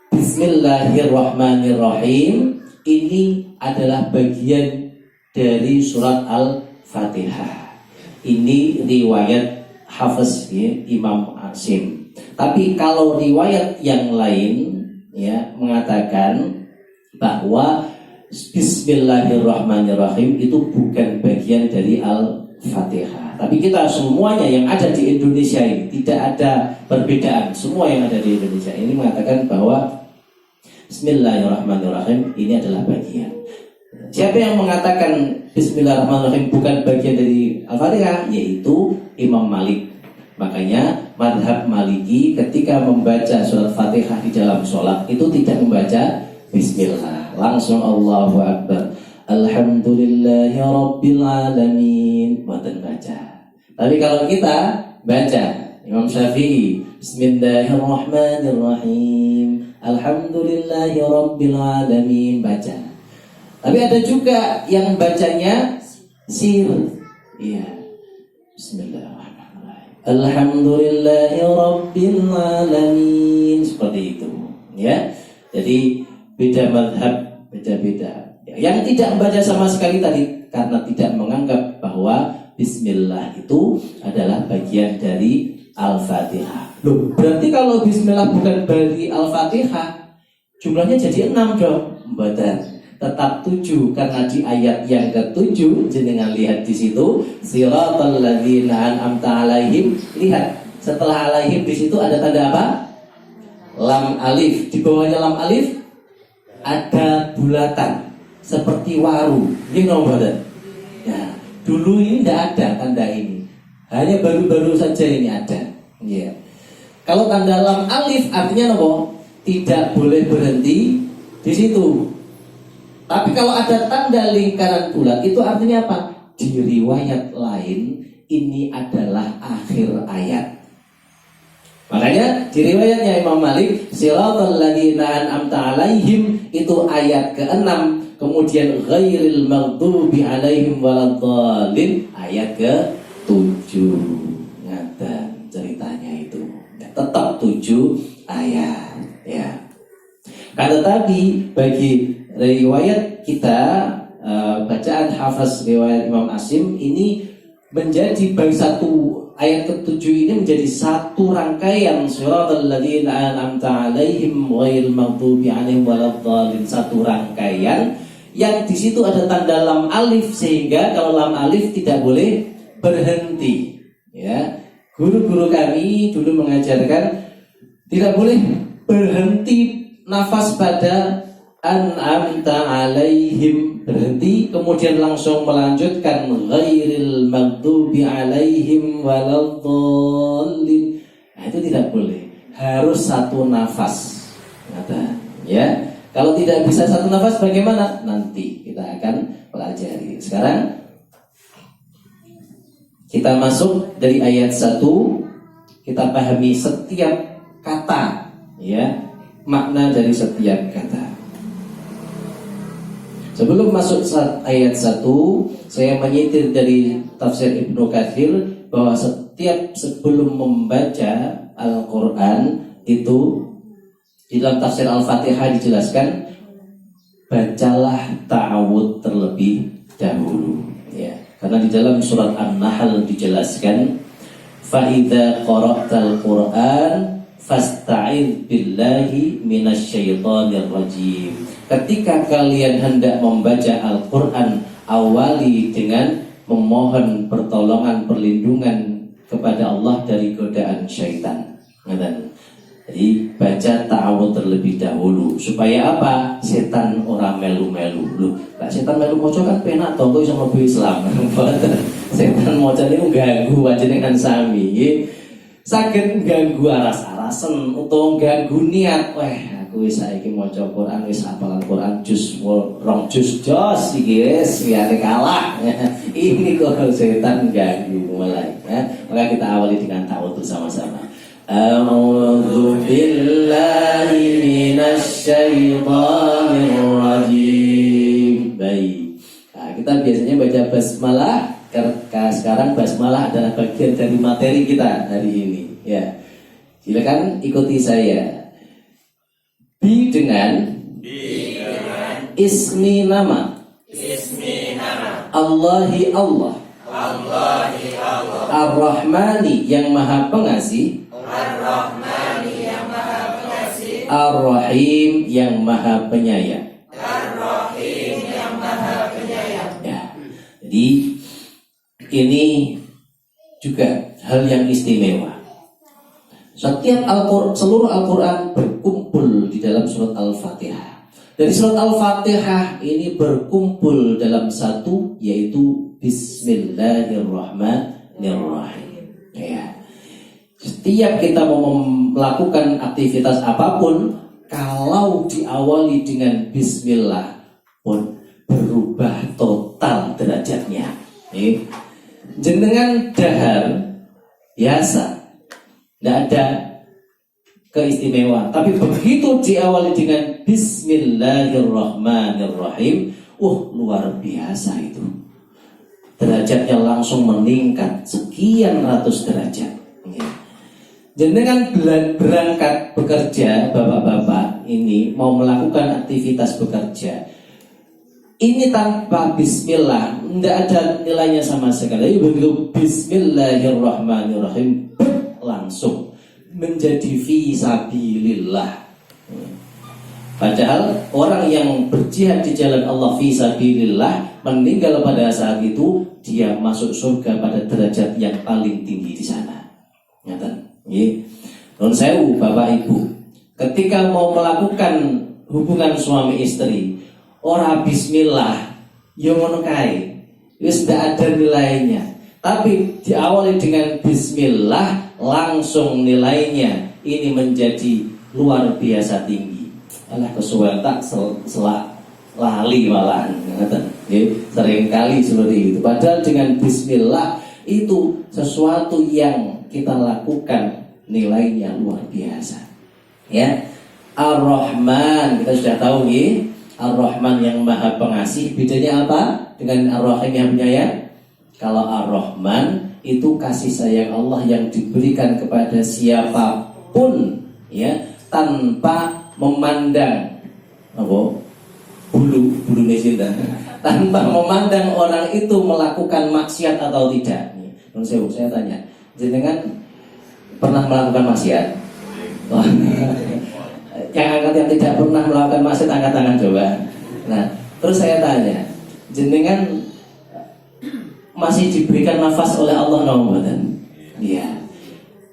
S2: Bismillahirrahmanirrahim. Ini adalah bagian dari surat Al-Fatihah. Ini riwayat Hafiz ya, Imam Asim. Tapi kalau riwayat yang lain ya mengatakan bahwa Bismillahirrahmanirrahim itu bukan bagian dari Al-Fatihah. Tapi kita semuanya yang ada di Indonesia ini tidak ada perbedaan. Semua yang ada di Indonesia ini mengatakan bahwa Bismillahirrahmanirrahim ini adalah bagian. Siapa yang mengatakan Bismillahirrahmanirrahim bukan bagian dari Al-Fatihah? Yaitu Imam Malik. Makanya madhab Maliki ketika membaca surat Fatihah di dalam sholat itu tidak membaca Bismillah, langsung Allahu Akbar, Alhamdulillahi Rabbil Alamin, buatan baca. Tapi kalau kita baca Imam Syafi'i, Bismillahirrahmanirrahim, Alhamdulillahi Rabbil Alamin, baca. Tapi ada juga yang bacanya sir. Iya. Bismillahirrahmanirrahim. Alhamdulillahi Rabbil Alamin. Seperti itu. Ya. Jadi beda madhab, beda-beda. Yang tidak membaca sama sekali tadi karena tidak menganggap bahwa Bismillah itu adalah bagian dari Al-Fatihah. Loh, berarti kalau Bismillah bukan dari Al-Fatihah, jumlahnya jadi 6 dong. Betul. Tetap 7 karena di ayat yang ke-7 jenengan lihat di situ siratal ladzina an'amta alaihim. Lihat, setelah alaihim di situ ada tanda apa? Lam alif. Di bawahnya lam alif ada bulatan seperti waru. Ini nomor. Ya, dulu ini tidak ada tanda ini. Hanya baru-baru saja ini ada. Ya. Kalau tanda lam alif artinya apa? Tidak boleh berhenti di situ. Tapi kalau ada tanda lingkaran bulat itu artinya apa? Di riwayat lain ini adalah akhir ayat. Makanya di riwayatnya Imam Malik siratal ladzina an'amta alaihim itu ayat ke-6, kemudian ghairil maghdubi alaihim waladdallin ayat ke-7. Ngata ceritanya itu. Ya, tetap 7 ayat ya. Kan tetapi bagi riwayat kita bacaan hafaz riwayat Imam Asim ini menjadi bagi satu ayat ke-7 ini menjadi satu rangkaian siratal ladzina an'amta alaihim ghairil maghdubi alaihim waladdallin, satu rangkaian yang di situ ada tanda lam alif sehingga kalau lam alif tidak boleh berhenti. Ya, guru-guru kami dulu mengajarkan tidak boleh berhenti nafas pada an'amta alaihim, berhenti kemudian langsung melanjutkan ghairil maghdubi alaihim waladdallin. Nah, itu tidak boleh, harus satu nafas. Kata, ya. Kalau tidak bisa satu nafas bagaimana? Nanti kita akan pelajari. Sekarang kita masuk dari ayat 1, kita pahami setiap kata, ya, makna dari setiap kata. Sebelum masuk ayat 1, saya menyitir dari tafsir Ibnu Katsir bahwa sebelum membaca Al-Quran itu di dalam tafsir Al-Fatihah dijelaskan bacalah ta'awud terlebih dahulu. Ya, karena di dalam surat An-Nahl dijelaskan fa idza qara'tal Qur'an fasta'idz billahi minasyaitonir rajim. Ketika kalian hendak membaca Al-Quran, awali dengan memohon pertolongan, perlindungan kepada Allah dari godaan syaitan. Jadi baca ta'awud terlebih dahulu. Supaya apa? Setan orang melu-melu. Loh, setan melu moco kan penak toh, kok iso mlebu Islam. Setan moco niku ganggu panjenengan sami. Saged ganggu aras-arasen utawa ganggu niat. Aku wis saiki maca Quran, wis hafalan Quran juz 2 juz jos iki wis biar kalah. Ini kok setan ganggu mulai. Maka kita awali dengan ta'awudz bersama-sama. A'udzu billahi minasy syaithanir rajim. Baik. Nah, kita biasanya baca basmalah. Sekarang basmalah adalah bagian dari materi kita hari ini. Ya, silakan ikuti saya. Bi dengan ismi nama. Allahi Allah. Ar-Rahmani yang maha pengasih. Ar-Rahim yang maha penyayang. Ya, jadi ini juga hal yang istimewa. Setiap seluruh Al-Quran berkumpul di dalam surat Al-Fatihah. Dari surat Al-Fatihah ini berkumpul dalam satu, yaitu Bismillahirrahmanirrahim. Ya. Setiap kita mau melakukan aktivitas apapun, kalau diawali dengan Bismillah pun berubah total derajatnya. Jenengan dahar biasa, tidak ada keistimewaan. Tapi begitu diawali dengan Bismillahirrahmanirrahim, luar biasa itu. Derajatnya langsung meningkat sekian ratus derajat. Jenengan berangkat bekerja, bapak-bapak ini mau melakukan aktivitas bekerja, ini tanpa Bismillah tidak ada nilainya sama sekali. Begitu Bismillahirrahmanirrahim, langsung menjadi fisabilillah. Padahal orang yang berjihad di jalan Allah fisabilillah meninggal pada saat itu, dia masuk surga pada derajat yang paling tinggi di sana. Nyata. Nun sewu bapak ibu, ketika mau melakukan hubungan suami istri, ora bismillah, yo ngono kae, wis ndak ada nilainya. Tapi diawali dengan bismillah, langsung nilainya ini menjadi luar biasa tinggi. Alah kesuwen tak lali malahan, sering kali seperti itu. Padahal dengan bismillah itu sesuatu yang kita lakukan nilainya luar biasa. Ya, Ar-Rahman kita sudah tahu ya. Ar-Rahman yang maha pengasih, bedanya apa dengan Ar-Rahim yang penyayang? Kalau Ar-Rahman itu kasih sayang Allah yang diberikan kepada siapapun, ya, tanpa memandang bulu nesinda, tanpa memandang orang itu melakukan maksiat atau tidak. Saya tanya, jenengan pernah melakukan maksiat? Yang angkat yang tidak pernah melakukan maksiat angkat tangan coba. Nah, terus saya tanya, jenengan masih diberikan nafas oleh Allah nomboten? Iya.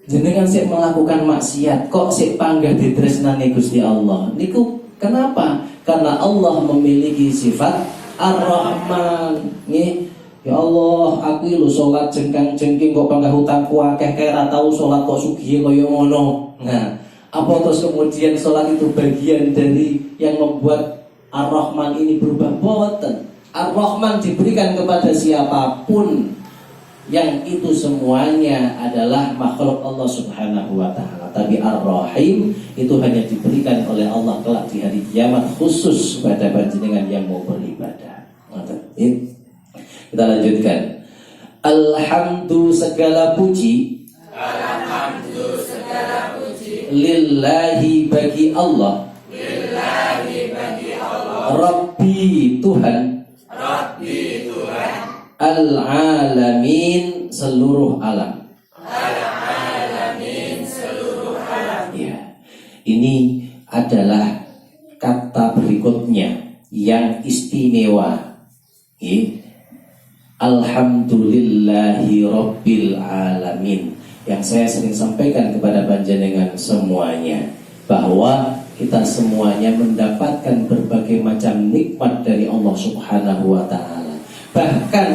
S2: Jenengan sik melakukan maksiat, kok sik panggah ditresnani Gusti Allah. Niku kenapa? Karena Allah memiliki sifat Ar-Rahman. Nggih. Ya Allah, aku lho salat jengkang-jengking kok panggah hutangku akeh kaya tau salat kok sugih kaya ngono. Nah, apa terus kemudian salat itu bagian dari yang membuat Ar-Rahman ini berubah? Boten. Ar-Rahman diberikan kepada siapapun, yang itu semuanya adalah makhluk Allah Subhanahu wa taala. Tapi Ar-Rahim itu hanya diberikan oleh Allah kelak di hari kiamat, khusus kepada panjenengan yang mau beribadah. Kita lanjutkan. Alhamdu segala puji, lillahi bagi Allah, Rabbi Tuhan, al-alamin seluruh alam. Ya, ini adalah kata berikutnya yang istimewa. Alhamdulillahi Rabbil Alamin, yang saya sering sampaikan kepada panjenengan semuanya, bahwa kita semuanya mendapatkan berbagai macam nikmat dari Allah Subhanahu wa ta'ala. Bahkan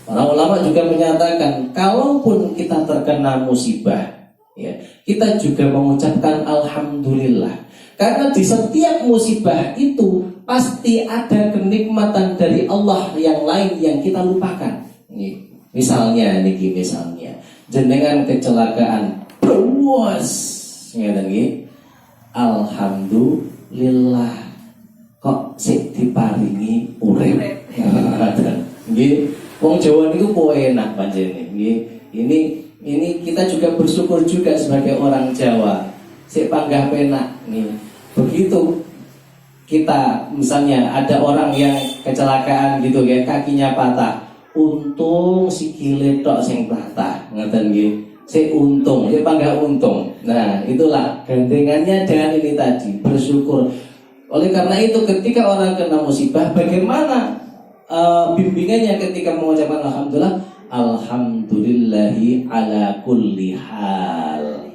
S2: para ulama juga menyatakan, kalaupun kita terkena musibah, ya, kita juga mengucapkan Alhamdulillah. Karena di setiap musibah itu pasti ada kenikmatan dari Allah yang lain yang kita lupakan. Misalnya jenengan kecelakaan, bros, alhamdulillah kok sik diparingi urip. Nggih, wong Jawa niku kok enak panjenengan. Ini kita juga bersyukur juga sebagai orang Jawa. Sik panggah penak nih. Begitu kita misalnya ada orang yang kecelakaan gitu ya, kakinya patah, untung sikile tok sing patah, ngoten nggih. Sik untung, sik panggah untung. Nah, itulah gandengannya dengan ini tadi, bersyukur. Oleh karena itu ketika orang kena musibah, bagaimana bimbingannya ketika mengucapkan alhamdulillah? Alhamdulillahi ala kulli hal.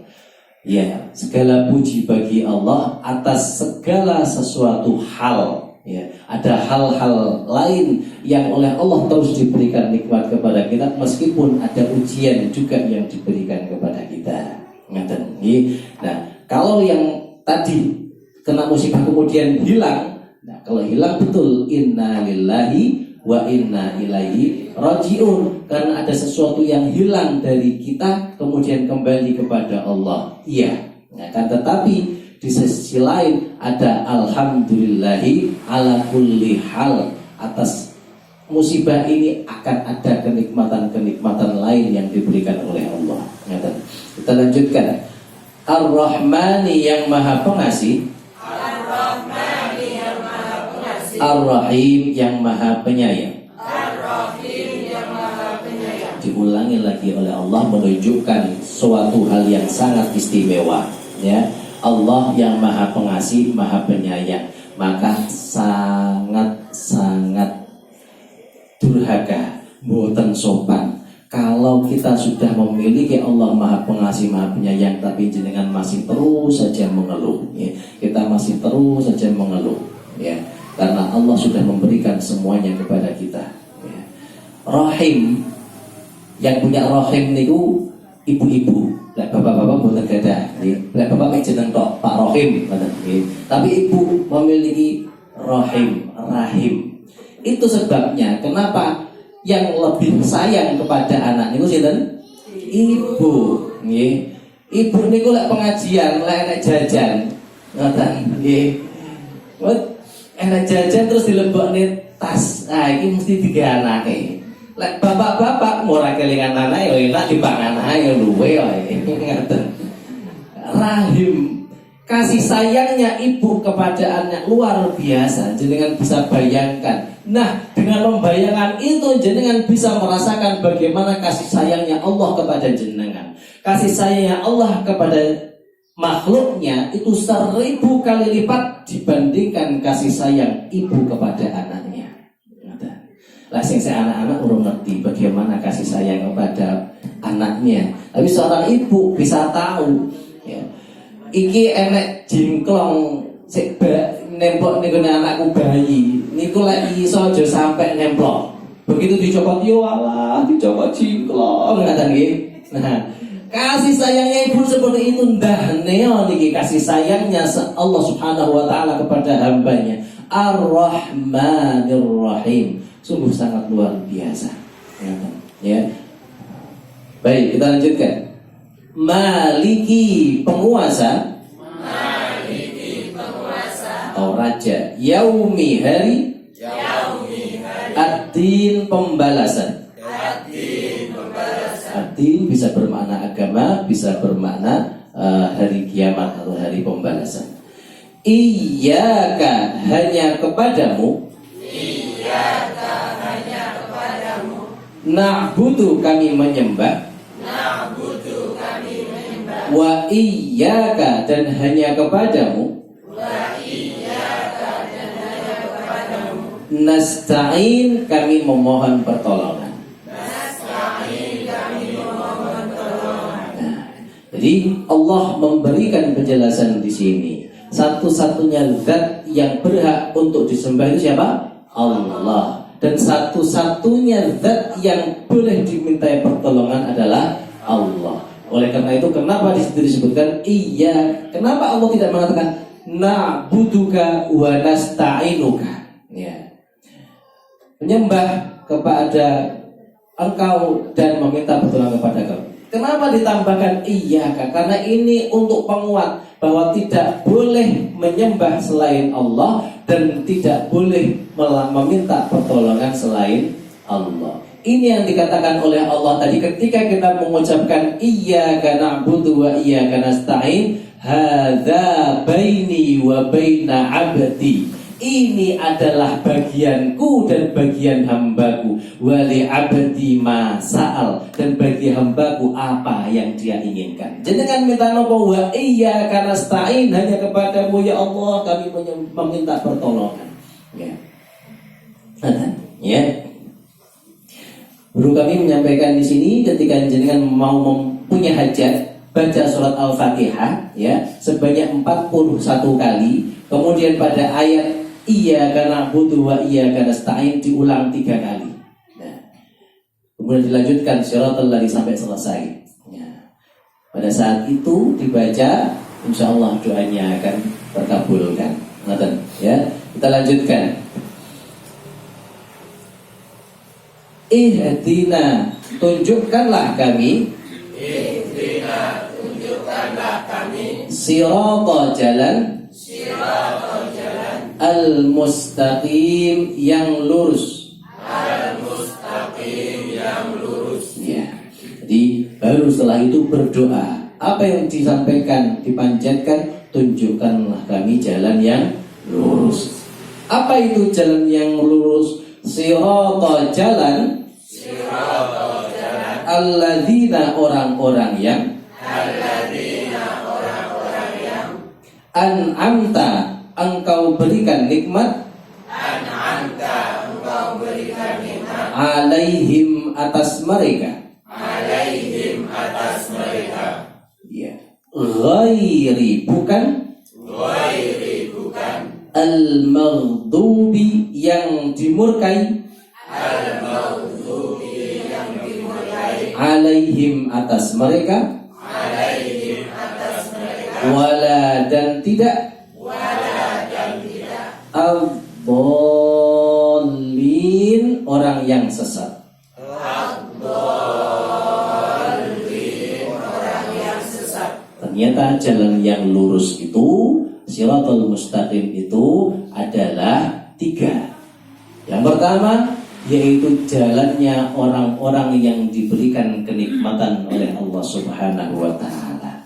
S2: Ya, segala puji bagi Allah atas segala sesuatu hal. Ya, ada hal-hal lain yang oleh Allah terus diberikan nikmat kepada kita, meskipun ada ujian juga yang diberikan kepada kita. Nah, kalau yang tadi kena musibah kemudian hilang, nah kalau hilang betul inna lillahi wa inna ilaihi rajiun, karena ada sesuatu yang hilang dari kita kemudian kembali kepada Allah. Iya, nah, kan tetapi di sisi lain ada alhamdulillahi ala kulli hal, atas musibah ini akan ada kenikmatan-kenikmatan lain yang diberikan oleh Allah. Kita lanjutkan. Ar-Rahmani yang Maha Pengasih,
S3: Ar-Rahmani yang Maha Pengasih,
S2: Ar-Rahim yang Maha Penyayang.
S3: Ar-Rahim yang Maha Penyayang.
S2: Diulangi lagi oleh Allah menunjukkan suatu hal yang sangat istimewa, ya. Allah yang Maha Pengasih, Maha Penyayang, maka sangat durhaka, boten sopan kalau kita sudah memiliki Allah Maha Pengasih, Maha Penyayang, tapi jenengan masih terus saja mengeluh, ya. Kita masih terus saja mengeluh, ya, karena Allah sudah memberikan semuanya kepada kita, ya. Rahim, yang punya rahim niku ibu-ibu, lah bapak-bapak boten gadah, lah bapak jeneng tok Pak Rahim, tapi ibu memiliki rahim. Itu sebabnya kenapa yang lebih sayang kepada anak niku sinten? Ibu, nggih. Ibu niku lek pengajian, lek enek jajan, ngoten nggih. Enek jajan terus dilebokne tas. Ah iki mesti tiga anake. Lek bapak-bapak ora kelingan anake ya enak dipangan ae luwe wae. Ngoten. Rahim, kasih sayangnya ibu kepada anak luar biasa. Jenengan bisa bayangkan. Nah, dengan membayangkan itu jenengan bisa merasakan bagaimana kasih sayangnya Allah kepada jenengan. Kasih sayangnya Allah kepada makhluknya itu 1000 kali lipat dibandingkan kasih sayang ibu kepada anaknya. Lah sing anak-anak urung ngerti bagaimana kasih sayang kepada anaknya. Tapi seorang ibu bisa tahu, ya. Iki enek jingklong sik nempel niku anakku bayi. Niku lek iso aja sampai nemplok. Begitu dicopot yo alah, dicopot jingklong ngaten nggih. Nah, kasih sayangnya ibu seperti itu ndahne niki kasih sayangnya Allah Subhanahu wa taala kepada hambanya. Ar-Rahmanir Rahim. Sungguh sangat luar biasa. Ya. Baik, kita lanjutkan. Maliki, penguasa. Atau raja. Yaumi, hari. Ad-din, pembalasan. Ad-din bisa bermakna agama, bisa bermakna hari kiamat atau hari pembalasan. Iyyaka, hanya kepadamu. Na'budu, kami menyembah. Wa iyyaka, dan hanya kepadamu. Nasta'in, kami memohon pertolongan. Nah, jadi Allah memberikan penjelasan di sini. Satu-satunya zat yang berhak untuk disembah itu siapa? Allah. Dan satu-satunya zat yang boleh dimintai pertolongan adalah Allah. Oleh karena itu, kenapa di situ disebutkan iya? Kenapa Allah tidak mengatakan na'buduka wa nasta'inuka? Ya. Menyembah kepada engkau dan meminta pertolongan kepada engkau. Kenapa ditambahkan iya? Karena ini untuk penguat bahwa tidak boleh menyembah selain Allah dan tidak boleh meminta pertolongan selain Allah. Ini yang dikatakan oleh Allah tadi ketika kita mengucapkan iyyaka na'budu wa iyyaka nasta'in, hadza baini wa baina 'abdi. Ini adalah bagianku dan bagian hambaku. Wali 'abdi ma sa'al, dan bagi hambaku apa yang dia inginkan. Jenengan minta nopo wa iyyaka nasta'in, hanya kepadamu ya Allah kami meminta pertolongan. Ya. Ya. Guru kami menyampaikan di sini ketika jenengan mau mempunyai hajat, baca surat Al-Fatihah ya sebanyak 41 kali, kemudian pada ayat iyyaka na'budu wa iyyaka nasta'in diulang 3 kali. Nah, kemudian dilanjutkan siratal ladzina sampai selesai. Ya. Pada saat itu dibaca, insyaallah doanya akan terkabulkan. Ngoten ya. Kita lanjutkan. Ihdina, tunjukkanlah kami.
S3: Ihdina, tunjukkanlah kami.
S2: Sirata jalan.
S3: Siratal jalan.
S2: Al-mustaqim yang lurus.
S3: Al-mustaqim yang lurus.
S2: Ya. Jadi baru setelah itu berdoa. Apa yang disampaikan, dipanjatkan, tunjukkanlah kami jalan yang lurus. Apa itu jalan yang lurus? Sirata jalan.
S3: Siratal jalan.
S2: Alladzina orang-orang yang.
S3: Alladzina orang-orang yang.
S2: An'amta engkau berikan nikmat.
S3: An'amta engkau berikan nikmat.
S2: Alaihim atas mereka.
S3: Alaihim atas mereka.
S2: Ya. Ghairi bukan.
S3: Ghairi bukan.
S2: Al-maghdubi yang dimurkai.
S3: Al-maghdubi yang dimurkai.
S2: Alaihim atas mereka.
S3: Alaihim atas mereka.
S2: Wala dan tidak.
S3: Wala dan tidak.
S2: Ad-dallin orang yang sesat.
S3: Ad-dallin orang yang sesat.
S2: Ternyata jalan yang lurus itu, Siratal Mustaqim itu adalah 3. Yang pertama yaitu jalannya orang-orang yang diberikan kenikmatan oleh Allah Subhanahu wa taala.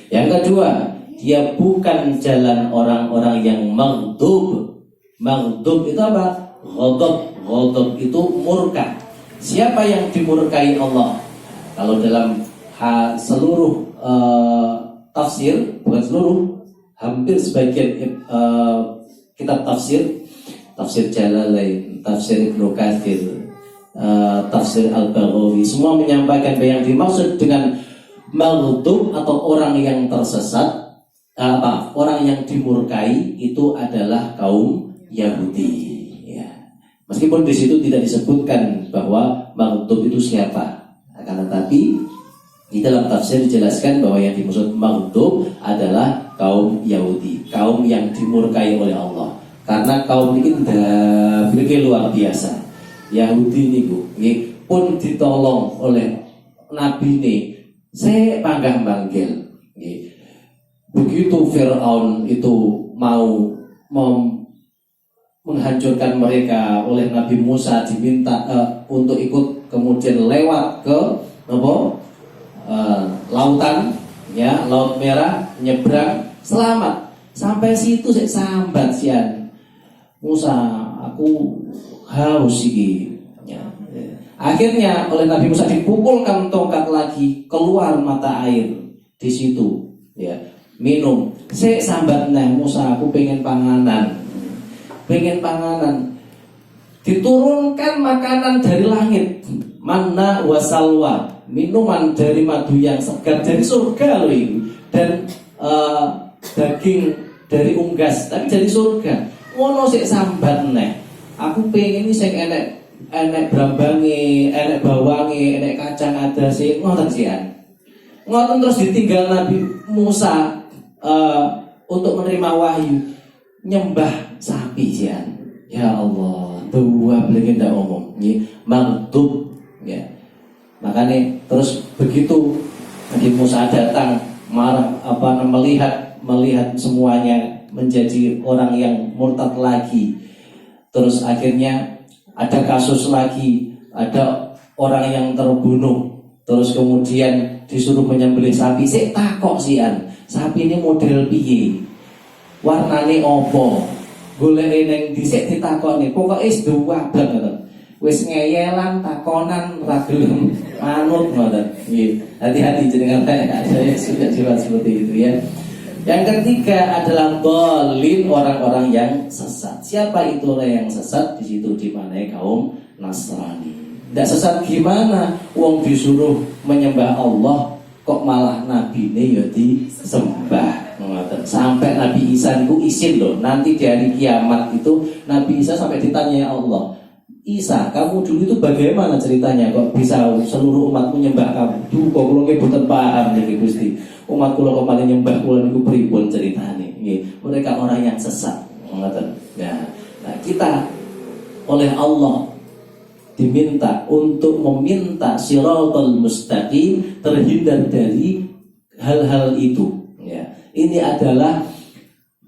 S2: Yang kedua, dia bukan jalan orang-orang yang maghdub. Maghdub itu apa? Ghadab. Ghadab itu murka. Siapa yang dimurkai Allah? Kalau dalam seluruh tafsir, bukan seluruh, hampir sebagian kitab tafsir Jalalain, tafsir Ibnu Katsir, tafsir Al-Baghawi, semua menyampaikan bahwa yang dimaksud dengan maghdub atau orang yang tersesat, orang yang dimurkai itu adalah kaum Yahudi. Ya. Meskipun di situ tidak disebutkan bahwa maghdub itu siapa, akan tetapi di dalam tafsir dijelaskan bahwa yang dimaksud maghdub adalah kaum Yahudi, kaum yang dimurkai oleh Allah. Karena kaum ini luar biasa. Yahudi niku pun ditolong oleh Nabi ini, saya panggah-panggil. Begitu Fir'aun itu mau menghancurkan mereka, oleh Nabi Musa diminta untuk ikut, kemudian lewat ke lautan, ya, Laut Merah, nyebrang, selamat. Sampai situ saya sambat sian. Musa, aku haus iki. Ya. Akhirnya oleh Nabi Musa dipukulkan tongkat lagi, keluar mata air di situ. Ya, minum. Saya sambat nah Musa, aku pengen panganan. Diturunkan makanan dari langit, manna wasalwa, minuman dari madu yang segar dari surga loh ini. Dan daging dari unggas, tapi dari surga. Ngono sik sambat neh. Aku pengen iki sing enek brambange, enek bawange, enek kacang adase, ngoten sian. Ngoten terus ditinggal Nabi Musa untuk menerima wahyu, nyembah sapi sian. Ya Allah, dua legenda umum, nggih, maghdub ya. Makanya terus begitu Nabi Musa datang melihat semuanya menjadi orang yang murtad lagi. Terus akhirnya ada kasus lagi, ada orang yang terbunuh. Terus kemudian disuruh menyembelih sapi. Sik takok sian, sapi ini model piye? Warnane opo? Goleke ning dhisik ditakoni. Pokoke wis duwabang ngoten. Wis ngeyelan takonan ra gelem manut ngoten. Nggih. Hati-hati jenengan saya sudah jelas seperti itu ya. Yang ketiga adalah dhalin, orang-orang yang sesat. Siapa itu orang yang sesat? Di situ dimanai kaum Nasrani. Tidak sesat gimana? Wong disuruh menyembah Allah kok malah nabi ini ya disembah. Sampai Nabi Isa itu isin loh, nanti di hari kiamat itu Nabi Isa sampai ditanya Allah, Isa, kamu dulu itu bagaimana ceritanya kok bisa seluruh umatmu nyembah kamu? Duh, kok kula boten paham niki Gusti. Umat kula kok malah nyembah kula niku pripun ceritane? Nggih, mereka orang yang sesat. Ngoten. Nah, kita oleh Allah diminta untuk meminta siratal mustaqim, terhindar dari hal-hal itu. Ya, ini adalah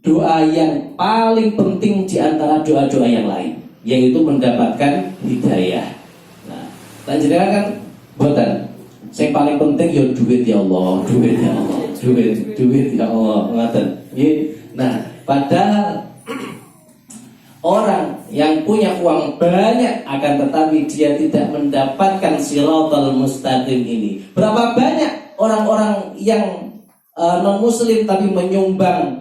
S2: doa yang paling penting di antara doa-doa yang lain, yaitu mendapatkan hidayah. Nah, panjenengan kan boten. Yang paling penting ya duit ya Allah, duit ya Allah, duit ya Allah, ngoten. Nah, padahal orang yang punya uang banyak akan tetapi dia tidak mendapatkan siratal mustaqim ini. Berapa banyak orang-orang yang non muslim tapi menyumbang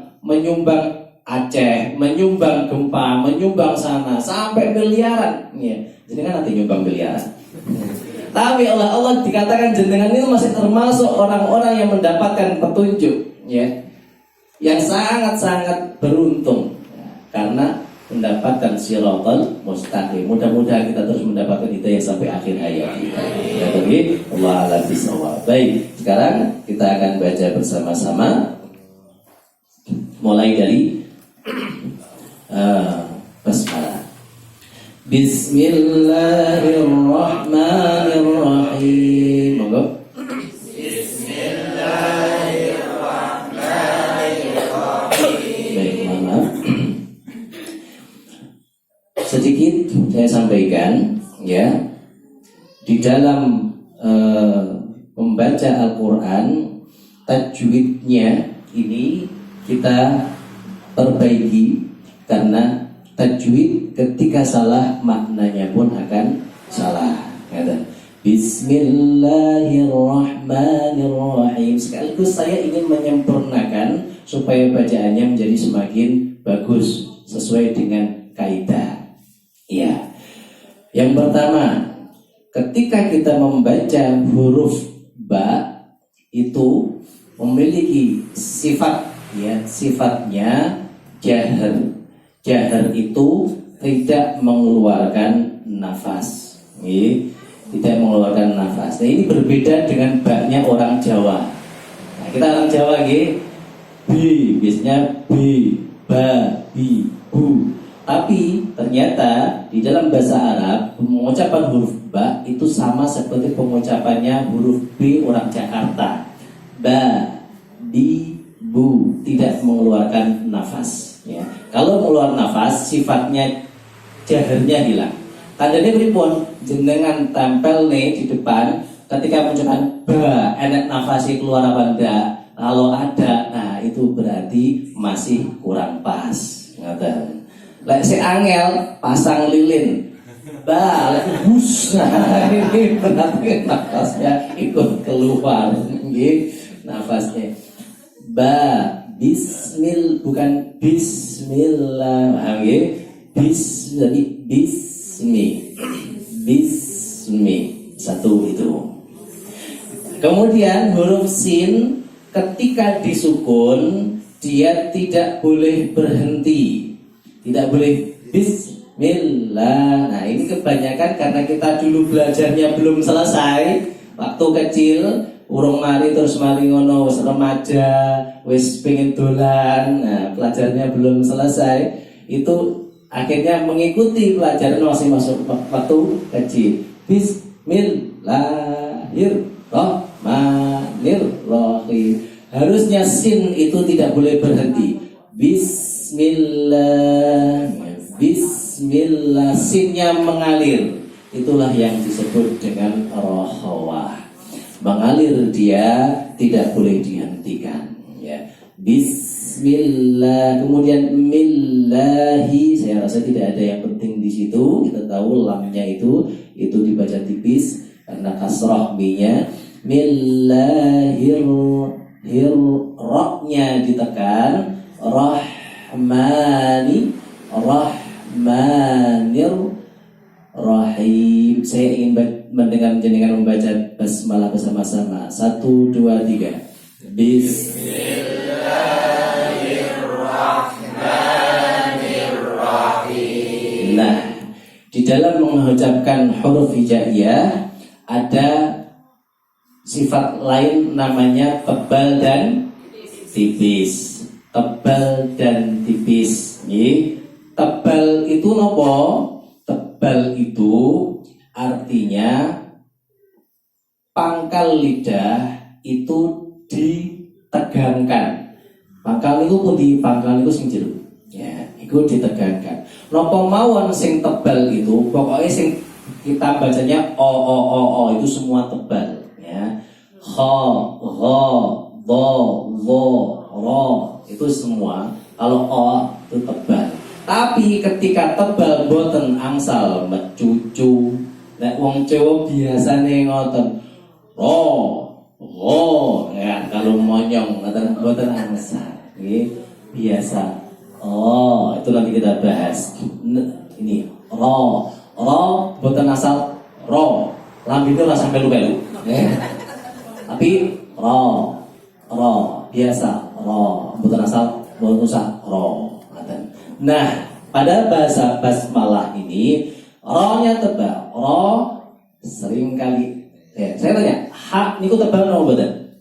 S2: Aceh, menyumbang gempa, menyumbang sana sampai miliaran. Ya, jenengan nanti nyumbang miliaran. Tapi Allah dikatakan jenengan itu masih termasuk orang-orang yang mendapatkan petunjuk, ya, yang sangat-sangat beruntung, ya, karena mendapatkan siratal mustaqim. Mudah-mudahan kita terus mendapatkan hidayah sampai akhir hayat kita. Ya, tapi Allah a'lam bishawab. Baik, sekarang kita akan baca bersama-sama mulai dari basmalah. Bismillahirrahmanirrahim. Monggo. Baik, maaf. Sedikit saya sampaikan, ya, di dalam membaca Al-Quran, tajwidnya ini kita perbaiki, karena tajwid ketika salah maknanya pun akan salah. Bismillahirrahmanirrahim. Sekaligus saya ingin menyempurnakan supaya bacaannya menjadi semakin bagus sesuai dengan kaidah. Ya, yang pertama, ketika kita membaca huruf ba itu memiliki sifat, ya, sifatnya jahar. Jahar itu tidak mengeluarkan nafas, ya, tidak mengeluarkan nafas. Nah, ini berbeda dengan ba-nya orang Jawa. Nah, kita orang Jawa, ya, b, biasanya b, ba, bi, bu. Tapi ternyata di dalam bahasa Arab pengucapan huruf ba itu sama seperti pengucapannya huruf B orang Jakarta. Ba, bi, bu, tidak mengeluarkan nafas. Ya. Kalau mengeluarkan nafas, sifatnya jaharnya hilang. Tandanya pripun? Jenengan tempel nih di depan, ketika mengucapkan ba, enak nafasnya keluar apa enggak? Kalau ada, nah itu berarti masih kurang pas. Ngaten. Lek si angel pasang lilin, ba, lek bus, nah ini berarti nafasnya ikut keluar, gitu, nafasnya. Ba, bismil, bukan bismillah, paham gitu? Jadi bismi, satu itu. Kemudian huruf sin ketika disukun dia tidak boleh berhenti. Tidak boleh bismillah. Nah, ini kebanyakan karena kita dulu belajarnya belum selesai. Waktu kecil, urung mari terus mari ngono, wis remaja, wis pengen dolan. Nah, pelajarnya belum selesai. Itu akhirnya mengikuti pelajaran masih masuk waktu kecil. Bismillahirrahmanirrahim. Harusnya sin itu tidak boleh berhenti. Bismillah, sinnya mengalir. Itulah yang disebut dengan rohawah. Mengalir dia tidak boleh dihentikan. Ya. Bismillah, kemudian millahi. Saya rasa tidak ada yang penting di situ. Kita tahu lamnya itu dibaca tipis karena kasrah mi-nya. Millahir, ra-nya ditekan. Rahmanir Rahim. Saya ingin mendengar jenengan membaca basmalah bersama-sama. 1, 2, 3. Bismillahirrahmanirrahim. Nah, di dalam mengucapkan huruf hijaiyah ada sifat lain namanya tebal dan tipis. Tebal dan tipis. Tebal itu nopo? Tebal itu artinya pangkal lidah itu ditegangkan. Pangkal itu pun di pangkal itu sing jero. Ya, itu ditegangkan. Nopo mawon sing tebal itu, pokoknya sing kita bacanya o itu semua tebal. Ya, kha, gha, dha, dha, ra itu semua. Kalau o itu tebal. Tapi ketika tebal boten angsal mecucu. Nek wong Jawa biasane ngoten. Ya kalau monyong ngoten boten angsal. Nggih, biasa. Itu nanti kita bahas. Ini boten asal ro. Lambene ora sampai lu-lu. Tapi ro biasa boten asal boten usah ro. Nah, pada bahasa basmalah ini ro-nya tebal. Ro sering kali saya tanya, ha niku tebal napa mboten?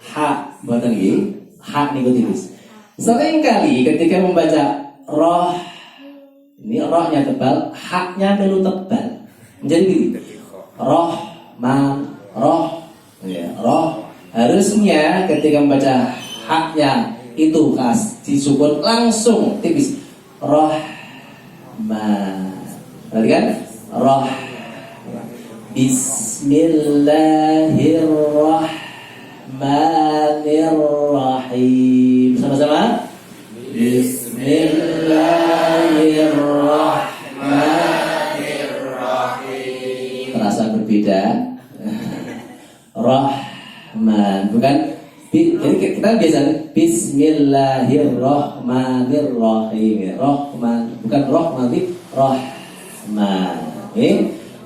S2: Ha mboten nggih. Ha niku tipis. Sering kali ketika membaca roh, ini rohnya tebal, haknya perlu tebal. Menjadi gini. Roh, harusnya ketika membaca haknya itu disukun langsung tipis. Rahman. Perhatikan? Bismillahirrahmanirrahim. Sama-sama. Bismillahirrahmanirrahim. Terasa berbeda. Rahman, bukan? Jadi kita biasa Bismillahirrahmanirrahim. Rahman, bukan Rahman, tapi Rahman.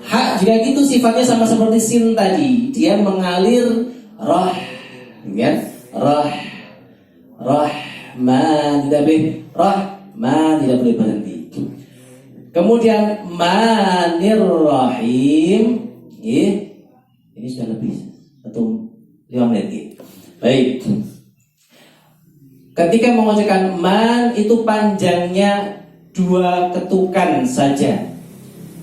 S2: Hak juga gitu sifatnya sama seperti sin tadi. Dia mengalir kan? Rahman tidak boleh Rahman tidak boleh berhenti. Kemudian Manirrahim. Ini sudah lebih 5 menit. Baik. Ketika mengucapkan man itu panjangnya 2 ketukan saja.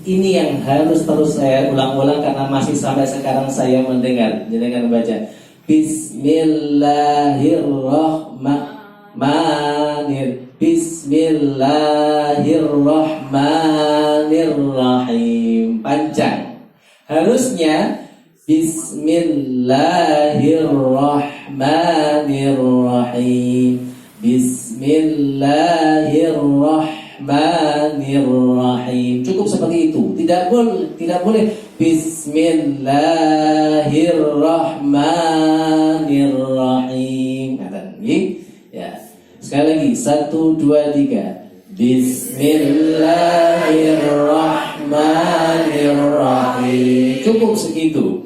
S2: Ini yang harus terus saya ulang-ulang karena masih sampai sekarang saya mendengar. Jangan baca Bismillahirrahmanirrahim. Panjang. Harusnya Bismillahirrahmanirrahim. Bismillahirrahmanirrahim. Cukup seperti itu. Tidak boleh Bismillahirrahmanirrahim. Ya. Sekali lagi 1, 2, 3. Bismillahirrahmanirrahim. Cukup segitu.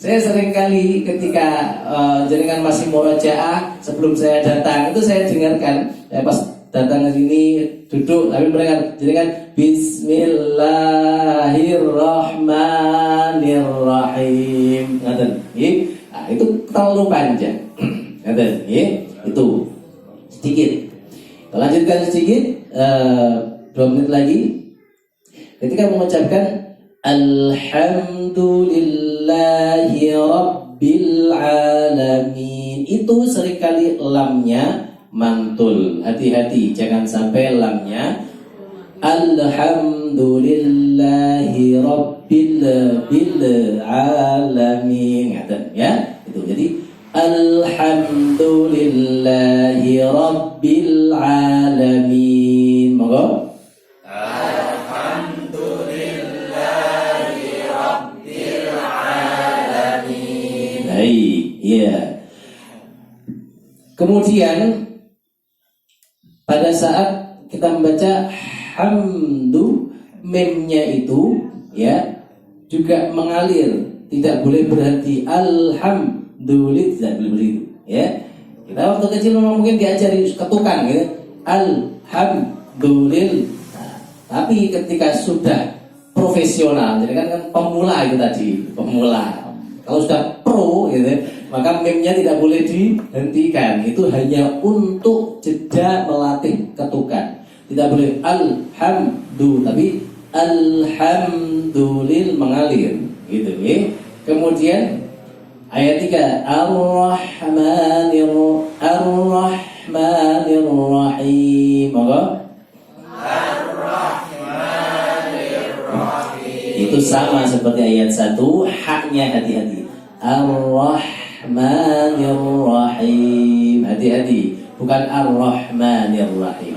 S2: Saya sering kali ketika jenengan masih murojaah sebelum saya datang itu saya dengarkan pas datang ke sini duduk tapi mendengar jenengan Bismillahirrahmanirrahim. Itu terlalu panjang. Itu sedikit. Kita lanjutkan sedikit 2 menit lagi. Ketika mengucapkan Alhamdulillahi Rabbil Alamin, itu seringkali lamnya mantul. Hati-hati, jangan sampai lamnya Alhamdulillahi Rabbil Alamin. Ya, itu jadi Alhamdulillahi Rabbil Alamin. Monggo. Iya. Kemudian pada saat kita membaca hamdu, memnya itu ya juga mengalir, tidak boleh berhenti. Alhamdulillah, tidak boleh begitu. Ya, kita waktu kecil memang mungkin diajari ketukan, gitu. Alhamdulillah. Tapi ketika sudah profesional, jadi kan pemula itu tadi, pemula. Kalau sudah pro, gitu, maka meme-nya tidak boleh dihentikan. Itu hanya untuk jeda melatih ketukan. Tidak boleh alhamdulillah, tapi alhamdulillah mengalir, gitu ya. Kemudian ayat 3, Ar-Rahmanir-Rahim. Maka itu sama seperti ayat 1, haknya hati-hati. Ar-Rahmanir-Rahim, hati-hati, bukan Ar-Rahmanir-Rahim.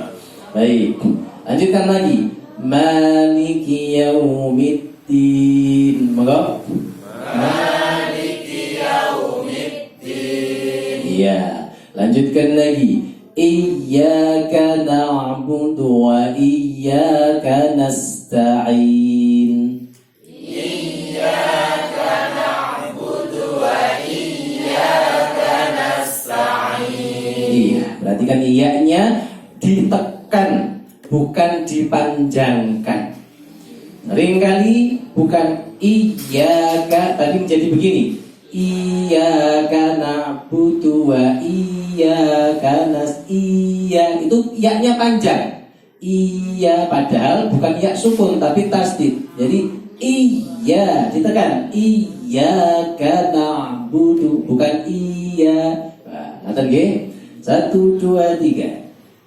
S2: Baik, lanjutkan lagi. Maliki yaumiddin. Maka
S3: Maliki yaumiddin.
S2: iya, lanjutkan lagi. Iyyaka na'budu wa iyyaka nasta'in.
S3: Iyyaka na'budu wa iyyaka nasta'in.
S2: Iya, perhatikan iyanya ditekan, bukan dipanjangkan. Seringkali bukan iyyaka, tadi menjadi begini. Iyyaka na'budu wa iyyaka nasta'in. Itu iyanya panjang. Iya, padahal bukan iya sukun tapi tasdid. Jadi iya ditekan. Iyyaka na'budu, bukan iya. Nah, ngaten nggih. 1 2 3.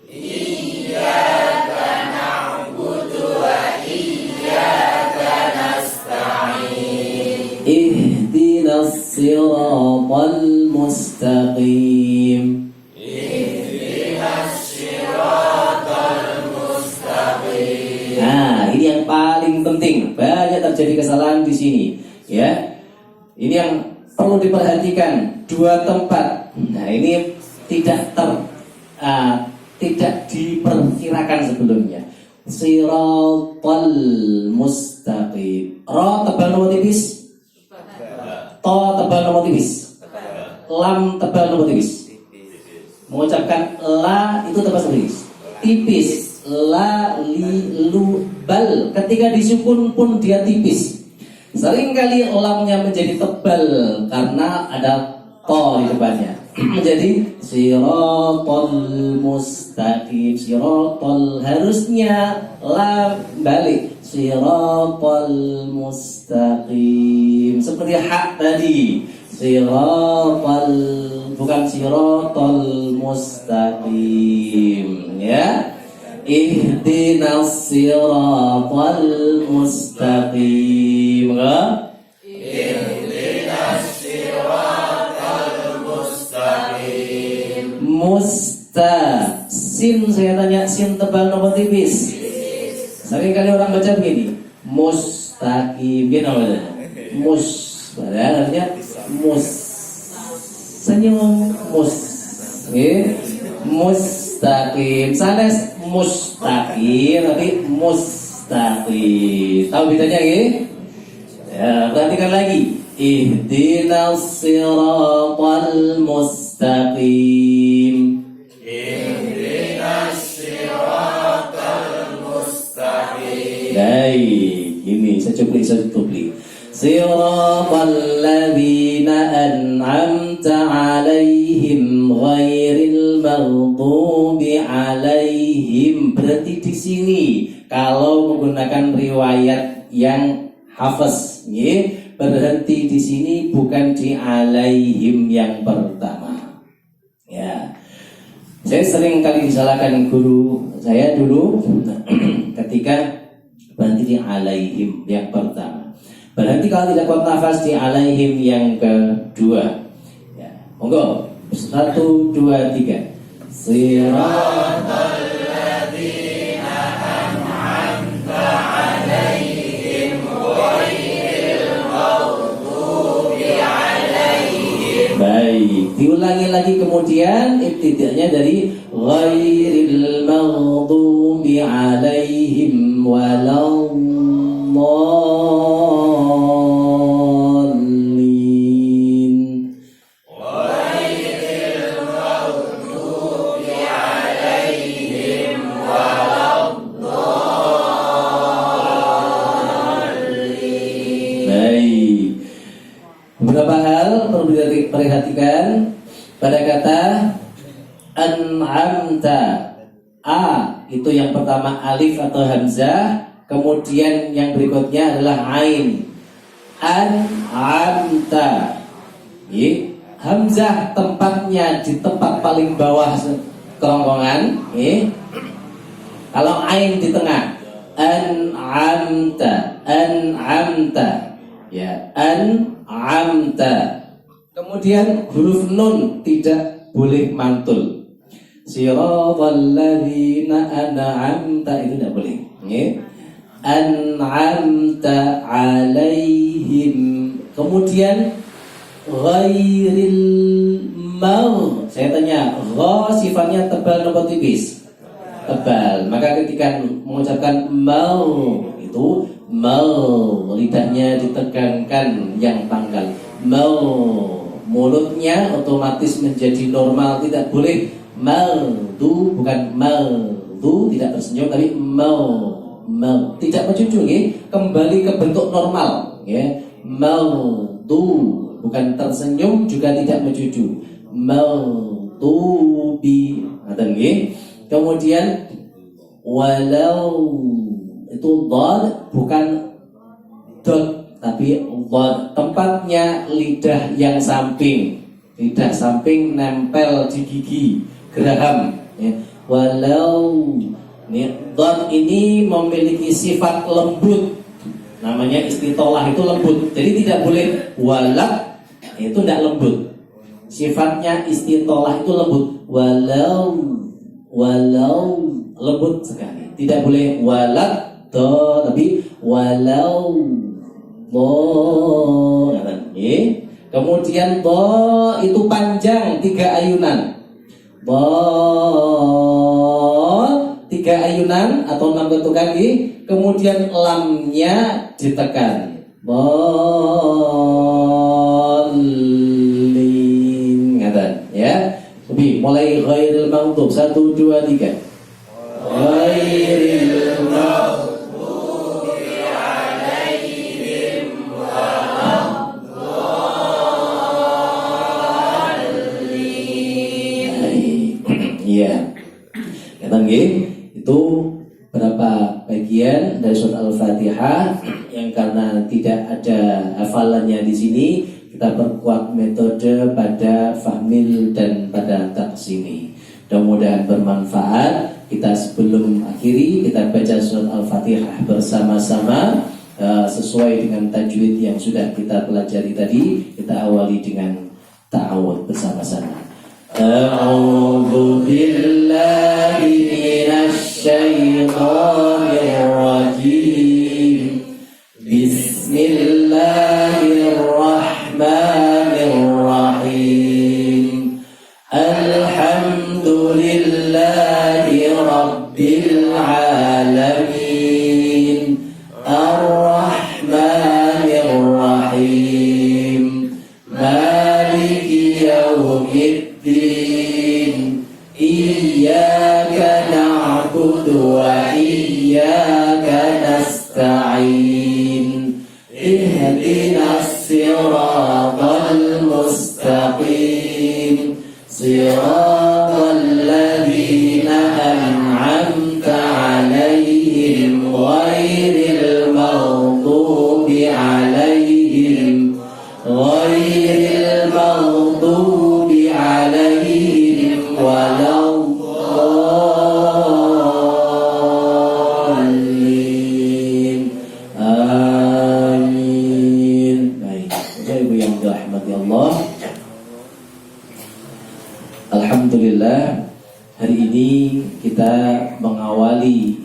S3: Iyyaka na'budu wa iyyaka nasta'in.
S2: Ihdinas siratal mustaqim.
S3: Ihdinas siratal mustaqim.
S2: Nah, ini yang paling penting. Banyak terjadi kesalahan di sini, ya. Ini yang perlu diperhatikan. 2 tempat. Nah, ini tidak diperkirakan sebelumnya. Siratal mustaqim. Ra tebal nopo tipis? To tebal nopo tipis? Lam tebal nopo tipis? Mengucapkan la itu tebal tipis. Tipis. La li lu bal. Ketika disukun pun dia tipis. Seringkali lamnya menjadi tebal karena ada to di depannya. Menjadi siratal mustaqim. Siratal harusnya lam balik. Siratal mustaqim. Seperti hak tadi. Siratal, bukan siratal mustaqim, ya. Ihdinas siratal mustaqim.
S3: Ihdinas siratal mustaqim.
S2: Sin, saya tanya, sin tebal nopo tipis? Sering kali orang baca begini, mustaqim, gitu namanya. Padahal artinya senyum, mustaqim. Sanes mustaqim, tapi mustaqim. Tahu bedanya nggih? Ya, perhatikan lagi. Ihdinas siratal mustaqim.
S3: Ihdinas siratal mustaqim.
S2: Baik, ini saya cuplik. Siratal ladzina an'amta 'alaihim ghairil maghdubi 'alaihim. Berarti di sini kalau menggunakan riwayat yang hafaz, berhenti di sini, bukan di 'alaihim yang pertama. Ya. Saya sering kali disalahkan guru saya dulu ketika berhenti di 'alaihim yang pertama. Berarti kalau tidak kuat nafas di 'alaihim yang kedua. Ya, monggo. 1 2 3. Siratal
S3: ladzina an'amta 'alaihim ghairil maghdubi 'alaihim.
S2: Baik, diulangi lagi kemudian ibtida'nya dari ghairil maghdubi 'alaihim waladdallin. perlu diperhatikan pada kata an'amta. A itu yang pertama alif atau hamzah, kemudian yang berikutnya adalah ain. An'amta. Hamzah tempatnya di tempat paling bawah kerongkongan. Kalau ain di tengah. An'amta. An'amta. Ya, an'amta. Kemudian huruf nun tidak boleh mantul. Siratal ladzina an'amta itu tidak boleh. An'amta alaihim. Kemudian ghairil maghdubi. Saya tanya, gha sifatnya tebal atau tipis? Tebal. Maka ketika mengucapkan mau itu mau, lidahnya ditekankan yang pangkal. Mau, mulutnya otomatis menjadi normal, tidak boleh maldu, bukan maldu, tidak tersenyum tapi mau, tidak mencucu, kembali ke bentuk normal, maldu, bukan tersenyum juga tidak mencucu, maldubi, kemudian walau itu dad bukan dot tapi dad, tempatnya lidah yang samping, lidah samping nempel di gigi geraham. Walau dad ini memiliki sifat lembut, namanya istitolah, itu lembut. Jadi tidak boleh walak, itu tidak lembut. Sifatnya istitolah itu lembut. Walau lembut sekali. Tidak boleh walak do, tapi walau do. Kemudian do itu panjang 3 ayunan. Do 3 ayunan atau 6 bentuk kaki. Kemudian lamnya ditekan. Bolin, ya. Lebih mulai ghairil maghdub 1 2 3. Ghairil maghdubi alaihim waladdallin. Iya. Kata itu berapa bagian dari surat Al-Fatihah yang karena tidak ada hafalannya di sini, kita perkuat metode pada fahmil dan pada taksimi. Mudah-mudahan bermanfaat. Kita sebelum akhiri, kita baca surat Al-Fatihah bersama-sama sesuai dengan tajwid yang sudah kita pelajari tadi. Kita awali dengan ta'awud bersama-sama. A'udzu billahi minasy syaithanir rajim. Bismillahirrahmanirrahim. Alhamdulillahi rabbil alamin. Ar-Rahmanir Rahim. Maliki yaumiddin. Iyyaka na'budu wa iyyaka nasta'in. Ihdinas siratal mustaqim. Siratal ladzina an'amta 'alaihim ghairil maghdubi 'alaihim waladdallin. Amin. Baik, Bapak Ibu yang dirahmati Allah, alhamdulillah hari ini kita mengawali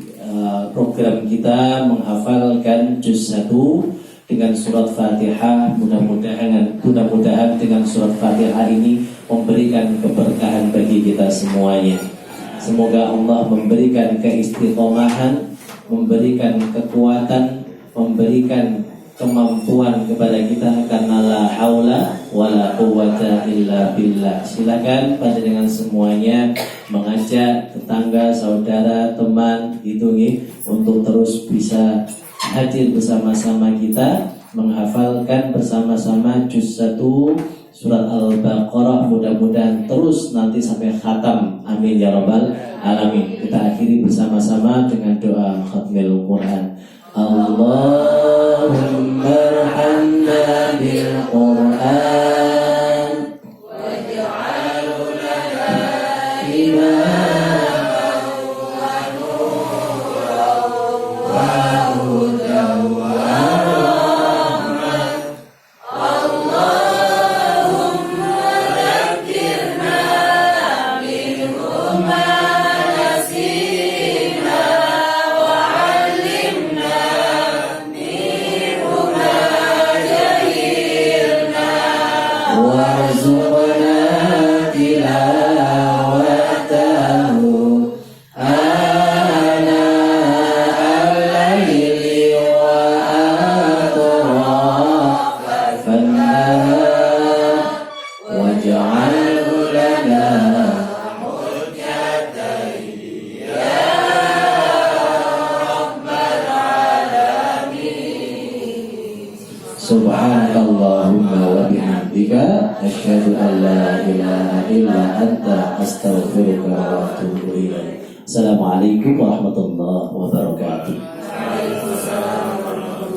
S2: program kita menghafalkan juz 1 dengan surat Fatihah. Mudah-mudahan dengan surat Fatihah ini memberikan keberkahan bagi kita semuanya. Semoga Allah memberikan keistiqomahan, memberikan kekuatan, memberikan kemampuan kepada kita, karena la haula wala quwwata illa billah. Silakan panjenengan semuanya mengajak tetangga, saudara, teman untuk terus bisa hadir bersama-sama kita menghafalkan bersama-sama juz 1 surat Al-Baqarah, mudah-mudahan terus nanti sampai khatam, amin ya rabbal alamin. Kita akhiri bersama-sama dengan doa khatmil Quran. Allahumma arhamna bil Quran waj'alhu lana imaman wa nuran wa hudan wa rahmah. Allahumma dhakkirna minhu ma nasina wa 'allimna minhu ma jahilna warzuqna tilawatahu ana al-layli wa atrafan nahar waj'alhu lana subhanallahumma wa bihamdika asyhadu an la ilaha illa anta astaghfiruka wa atubu ilaik. Assalamualaikum warahmatullahi wabarakatuh.